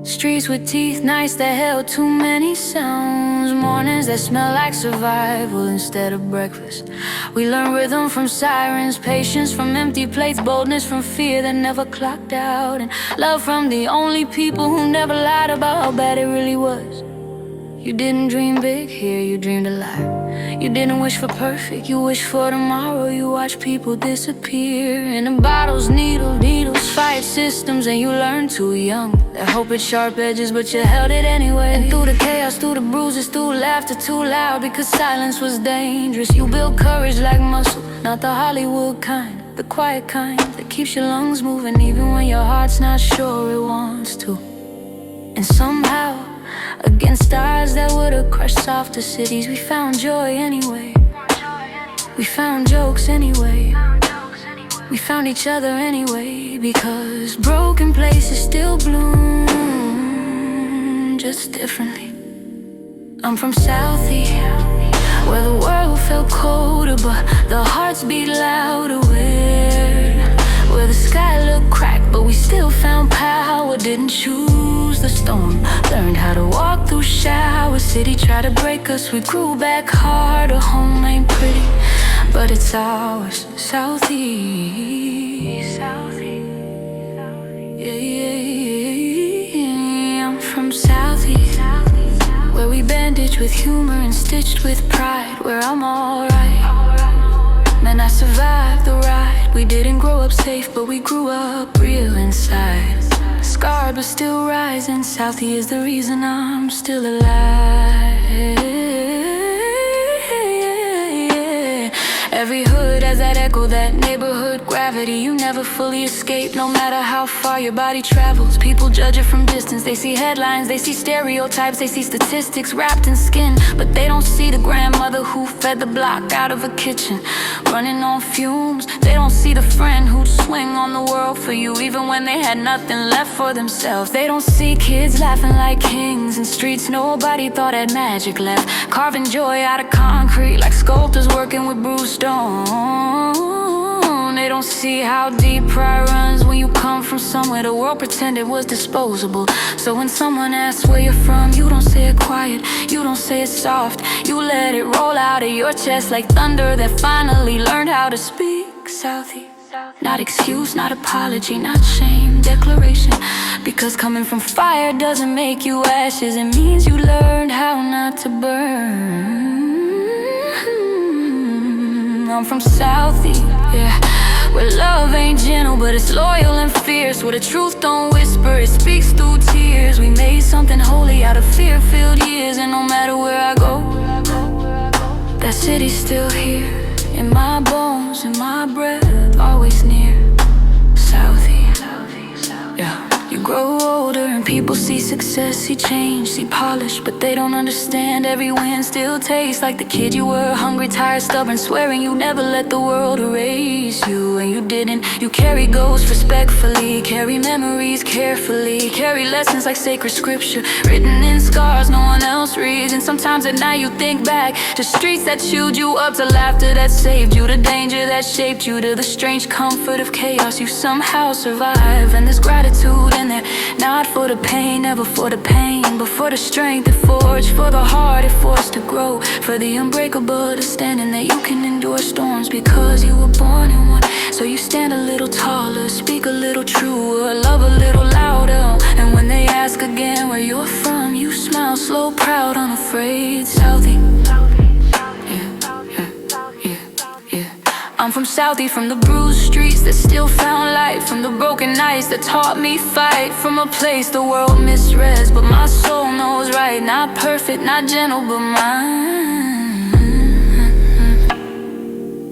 [SPEAKER 6] Streets with teeth, nights that held too many sounds. Mornings that smell like survival instead of breakfast. We learn rhythm from sirens, patience from empty plates, boldness from fear that never clocked out, and love from the only people who never lied about how bad it really was. You didn't dream big here, you dreamed a lot. You didn't wish for perfect, you wished for tomorrow. You watch people disappear in the bottles, needles, fight systems, and you learn too young that hope had sharp edges, but you held it anyway. And through the chaos, through the bruises, through laughter too loud, because silence was dangerous. You built courage like muscle, not the Hollywood kind, the quiet kind that keeps your lungs moving even when your heart's not sure it wants to. And somehow, against odds that would've crushed softer cities, we found joy anyway. We found jokes anyway. We found each other anyway, because broken places still bloom, just differently. I'm from Southie, where the world felt colder, but the hearts beat louder. Where the sky looked cracked, but we still found power. Didn't choose the storm, learned how to walk through showers. City tried to break us, we grew back hard. A home ain't pretty, but it's ours. Southie, Southie, yeah. I'm from Southie, where we bandaged with humor and stitched with pride. Where I'm alright, man, I survived the ride. We didn't grow up safe, but we grew up real inside. Scarred but still rising. Southie is the reason I'm still alive. Every hood has that echo, that neighborhood gravity. You never fully escape, no matter how far your body travels. People judge it from distance. They see headlines, they see stereotypes, they see statistics wrapped in skin, but they don't see the grandmother who fed the block out of a kitchen, running on fumes. They don't see the friend who'd swing on the world for you even when they had nothing left for themselves. They don't see kids laughing like kings in streets nobody thought had magic left, carving joy out of concrete like sculptors working with bruised stone. They don't see how deep pride runs when you come from somewhere the world pretended was disposable. So when someone asks where you're from, you don't say it quiet, you don't say it soft, you let it roll out of your chest like thunder that finally learned how to speak. Southie, not excuse, not apology, not shame, declaration. Because coming from fire doesn't make you ashes, it means you learned how not to burn. I'm from Southie, yeah, Where love ain't gentle, but it's loyal and fierce. Where the truth don't whisper, it speaks through tears. We made something holy out of fear-filled years. And no matter where I go, that city's still here. In my bones, in my breath, always near. Southie, yeah. You grow older and people see success, see change, see polish, but they don't understand every win still tastes like the kid you were. Hungry, tired, stubborn, swearing you never let the world erase you. And you didn't. You carry ghosts respectfully, carry memories carefully, carry lessons like sacred scripture, written in scars no one else reads. And sometimes at night you think back to streets that chewed you up, to laughter that saved you, to danger that shaped you, to the strange comfort of chaos you somehow survive. And there's gratitude in there, not for the pain, never for the pain, but for the strength it forged, for the heart it forced to grow, for the unbreakable understanding that you can endure storms because you were born in one. So you stand a little taller, speak a little truer, love a little louder. And when they ask again where you're from, you smile slow, proud, unafraid. Southie. I'm from Southie, from the bruised streets that still found light, from the broken nights that taught me fight, from a place the world misreads, but my soul knows right. Not perfect, not gentle, but mine.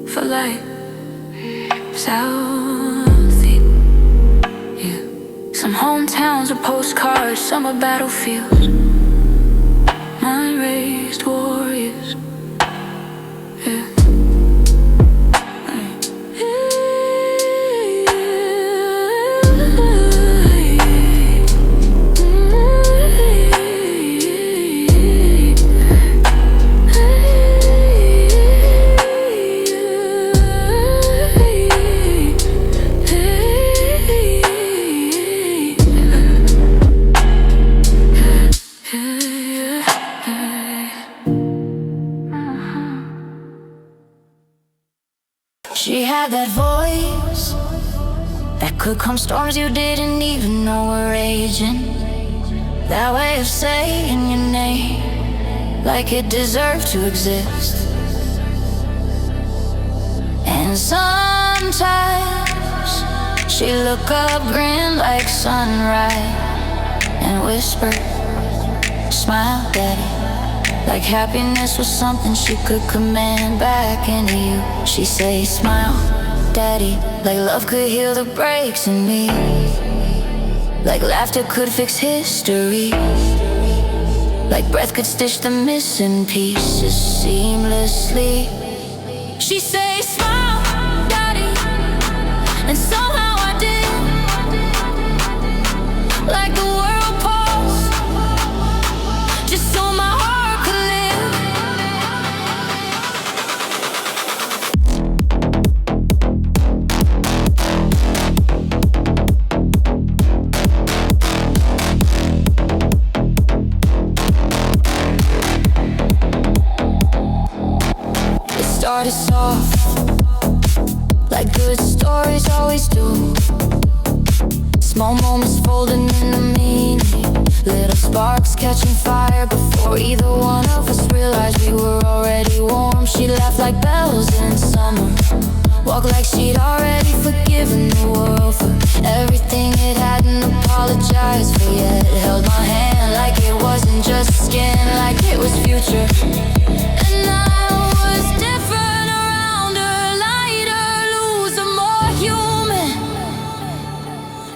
[SPEAKER 6] For life, Southie, yeah. Some hometowns are postcards, some are battlefields. Mine raised warriors, yeah.
[SPEAKER 9] She had that voice that could calm storms you didn't even know were raging. That way of saying your name like it deserved to exist. And sometimes she look up, grin like sunrise, and whisper, smile, daddy. Like happiness was something she could command back into you. She say, smile, daddy. Like love could heal the breaks in me, like laughter could fix history, like breath could stitch the missing pieces seamlessly. She say, smile, daddy. And somehow I did. Like the world paused, just so my heart. Started soft, like good stories always do. Small moments folding into meaning, little sparks catching fire before either one of us realized we were already warm. She laughed like bells in summer, walked like she'd already forgiven the world for everything it hadn't apologized for yet. Held my hand like it wasn't just skin, like it was future. And I was different around her, lighter, looser, more human.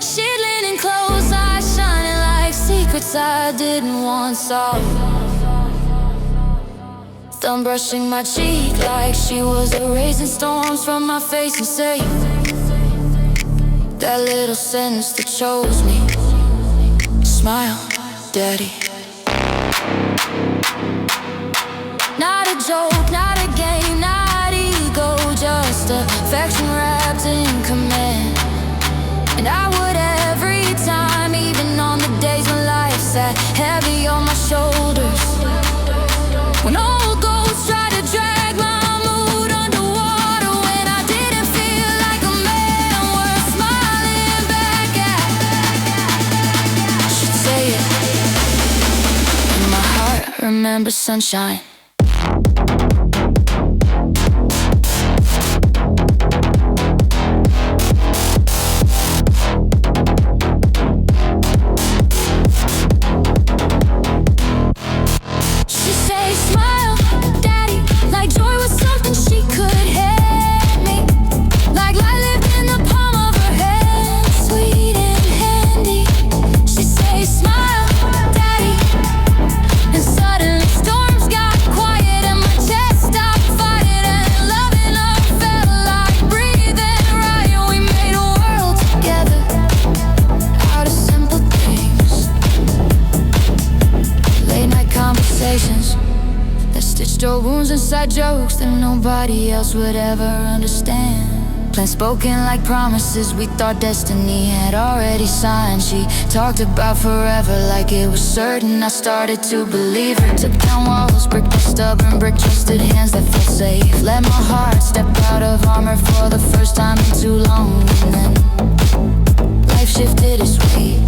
[SPEAKER 9] She'd leaning close, eyes shining like secrets I didn't want solved. Thumb brushing my cheek like she was erasing storms from my face and say, that little sentence that chose me, smile, daddy. Not a joke, not a game, not ego, just affection wrapped in command. And I would every time, even on the days when life sat heavy on my shoulders, when old ghosts tried to drag my mood underwater, when I didn't feel like a man worth smiling back at. She'd say it, and my heart remembers sunshine. Stitched your wounds inside jokes that nobody else would ever understand. Plans spoken like promises we thought destiny had already signed. She talked about forever like it was certain. I started to believe her. Took down walls, brick by stubborn brick. Trusted hands that felt safe. Let my heart step out of armor for the first time in too long. And then life shifted its weight.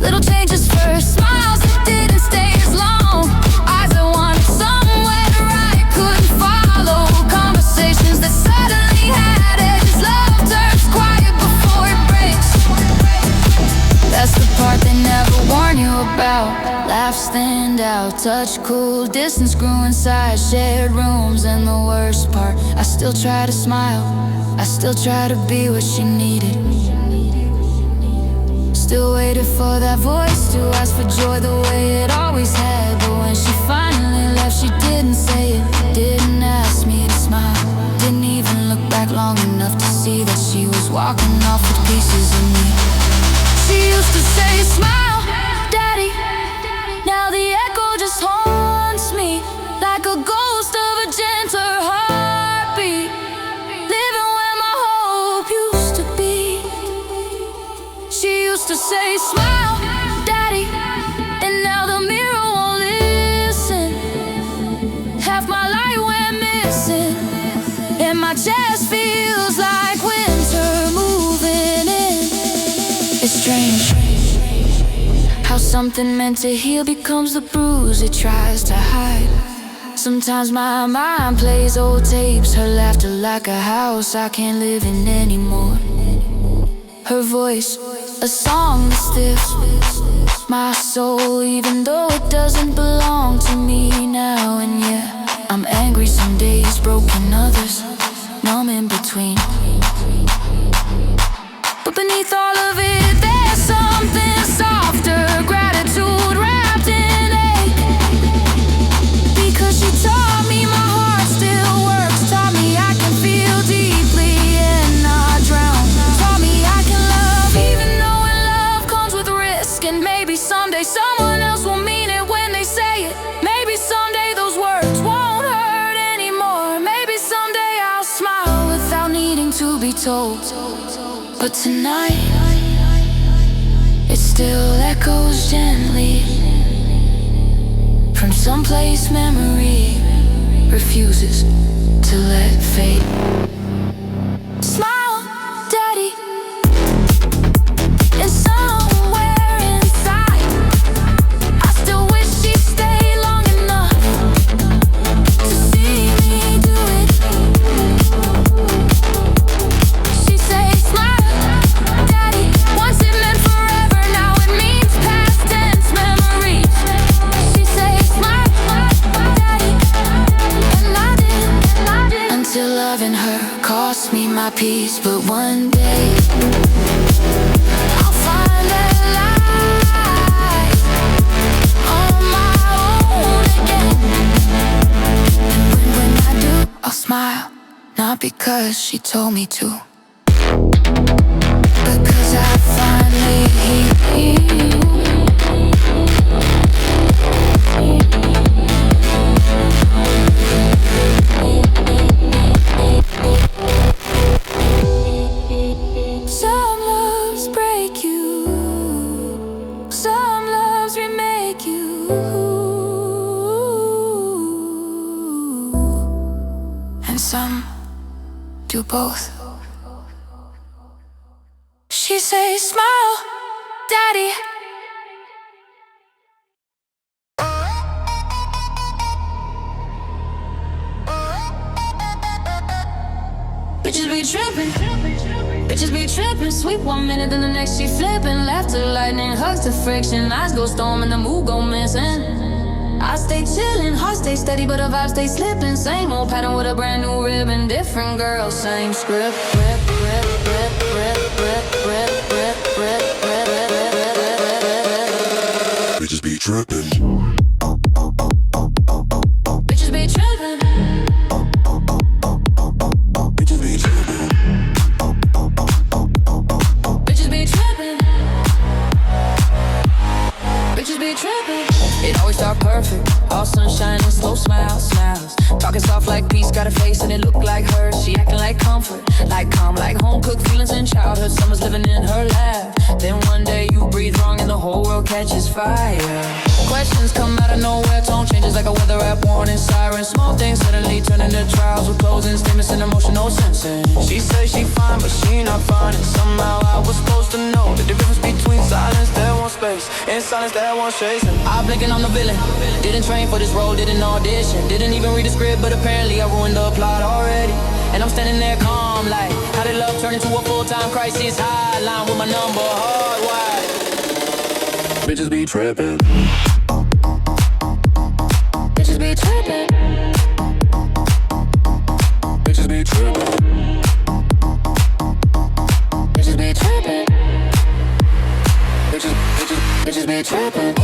[SPEAKER 9] Little changes first, smiles that didn't stay as long. Eyes that wanted somewhere to write, couldn't follow. Conversations that suddenly had edges. Love turns quiet before it breaks. That's the part they never warn you about. Laughs thinned out, touch cool, distance grew inside shared rooms. And the worst part, I still try to smile, I still try to be what she needed. Still waited for that voice to ask for joy the way it always had. But when she finally left, she didn't say it, didn't ask me to smile. Didn't even look back long enough to see that she was walking off with pieces of me. She used to say, smile, daddy. Now the echo just haunts me like a ghost of a gentler heartbeat. Living where my hope used to be. She used to say, smile, daddy. And now the mirror won't listen. Half my light went missing. And my chest feels like winter moving in. It's strange how something meant to heal becomes the bruise it tries to hide. Sometimes my mind plays old tapes, her laughter like a house I can't live in anymore. Her voice, a song that stiffs my soul, even though it doesn't belong to me now. And yeah, I'm angry some days, broken others, numb in between. But beneath all of it, there's something softer, gratitude wrapped in ache. Because she taught me my heart still works, taught me I can feel deeply and not drown, taught me I can love even knowing love comes with risk. And maybe someday someone else will mean it when they say it. Maybe someday those words won't hurt anymore. Maybe someday I'll smile without needing to be told. But tonight, it still echoes gently from someplace memory refuses to let fade. Smile, daddy. And somewhere inside, I still wish she'd stay long enough to see me do it. She says, smile, daddy. Once it meant forever, now it means past tense memories. She says, smile, daddy. And I did, until loving her cost me my peace. But one day I'll find that light on my own again. And when I do, I'll smile, not because she told me to, because I finally some loves break you, some loves remake you, and some do both. She says, smile, daddy. Bitches be trippin', bitches be trippin'. Sweet 1 minute, then the next she flippin'. Laughter, lightning, hugs to friction. Eyes go storm and the mood go missing. I stay chillin', heart stay steady, but the vibe stay slippin'. Same old pattern with a brand new ribbon. Different girl, same script. Rip, rip, rip, rip, rip, rip, rip, rip, rip, rip.
[SPEAKER 10] Bitches be trippin'.
[SPEAKER 9] Bitches be trippin'.
[SPEAKER 10] Bitches be trippin'.
[SPEAKER 9] Bitches be trippin'. Bitches be trippin'.
[SPEAKER 5] It always start perfect, all sunshine and slow smiles. Talking soft like peace, got a face and it look like hers. She acting like comfort, like calm, like home cooked feelings in childhood. Summer's living in her life. Then one day you breathe wrong and the whole world catches fire. Questions come out of nowhere, tone changes like a weather app warning siren. Small things suddenly turn into trials with closing statements and emotional sensing.
[SPEAKER 8] She says she fine, but she not fine. And somehow I was supposed to know the difference between silence that wants space and silence that wants chasing.
[SPEAKER 5] I'm blinking on the villain. Didn't train for this role, didn't audition. Didn't even read the script, but apparently I ruined the plot already. And I'm standing there calm like, how did love turn into a full-time crisis hotline with my number hardwired?
[SPEAKER 10] Bitches be trippin'.
[SPEAKER 9] Bitches be trippin'.
[SPEAKER 10] Bitches be trippin'.
[SPEAKER 9] Bitches be trippin'.
[SPEAKER 10] Bitches be trippin'.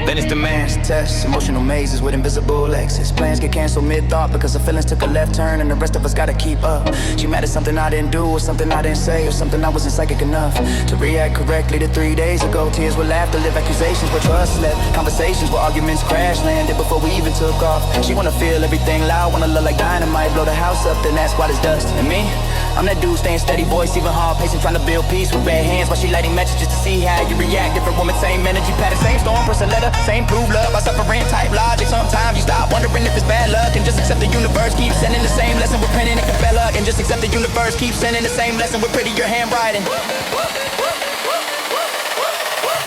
[SPEAKER 7] Then it's demands, tests, emotional mazes with invisible exits. Plans get canceled mid-thought because the feelings took a left turn and the rest of us gotta keep up. She mad at something I didn't do or something I didn't say or something I wasn't psychic enough to react correctly to 3 days ago. Tears were laughter, live accusations where trust left. Conversations where arguments crash landed before we even took off. She wanna feel everything loud, wanna look like dynamite, blow the house up, then ask why there's dust. And me? I'm that dude staying steady, voice even hard, pacing, trying to build peace with bare hands while she lighting messages to see how you react. Different woman, same energy pattern, same storm, person letter, same proof love. I suffering type logic. Sometimes you stop wondering if it's bad luck and just accept the universe keeps sending the same lesson with pen and Cabela. And just accept the universe keeps sending the same lesson with prettier handwriting.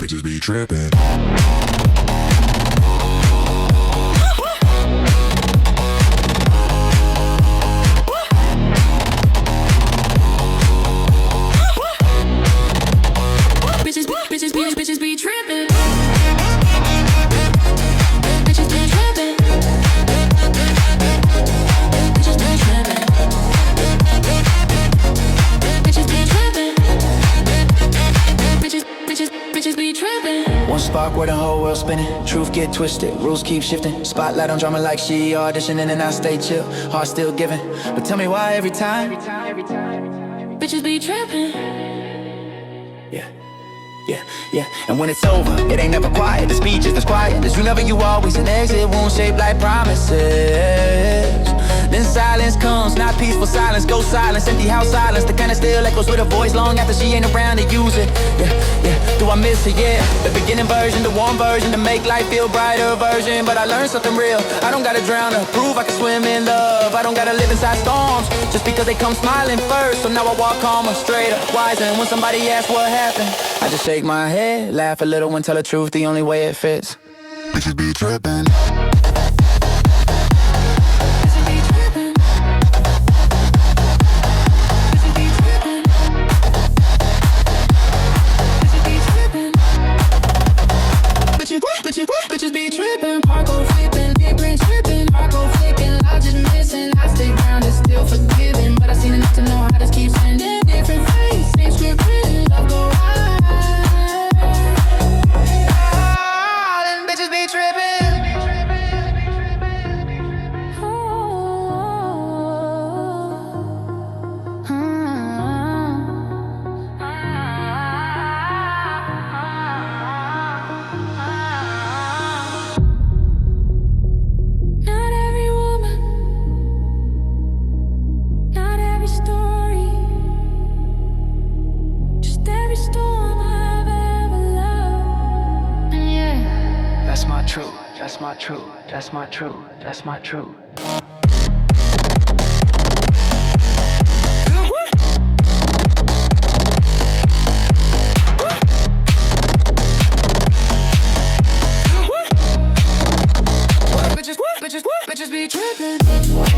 [SPEAKER 10] Bitches be trippin'.
[SPEAKER 6] Bitches be trippin'.
[SPEAKER 9] Bitches be trippin'. Bitches be trippin'. Bitches be trippin'. Bitches be trippin'.
[SPEAKER 7] One spark where the whole world spinning. Truth get twisted, rules keep shifting. Spotlight on drama like she auditioning and I stay chill, heart still giving. But tell me why every time.
[SPEAKER 9] Bitches be trippin'.
[SPEAKER 7] Yeah, and when it's over, it ain't never quiet. The speech is as quiet as you never, you always an exit wound shaped like promises. Then silence comes, not peaceful silence, ghost silence, empty house silence. The kind of still echoes with a voice long after she ain't around to use it. Yeah, do I miss her? Yeah, the beginning version, the warm version, to make life feel brighter version. But I learned something real, I don't gotta drown to prove I can swim in love. I don't gotta live inside storms, just because they come smiling first. So now I walk calmer, straighter, wiser. And when somebody asks what happened, I just shake my head, laugh a little and tell the truth the only way it fits.
[SPEAKER 10] Bitches be trippin'.
[SPEAKER 6] Bitches be trippin', park go flippin', big brain trippin', heart go flickin', logic missing. I stay grounded, still forgiving, but I seen enough to know how this keeps ending. Different face, same script written, love go right. All them bitches be trippin'.
[SPEAKER 5] That's my truth, that's my truth, that's my truth.
[SPEAKER 6] Bitches be trippin'.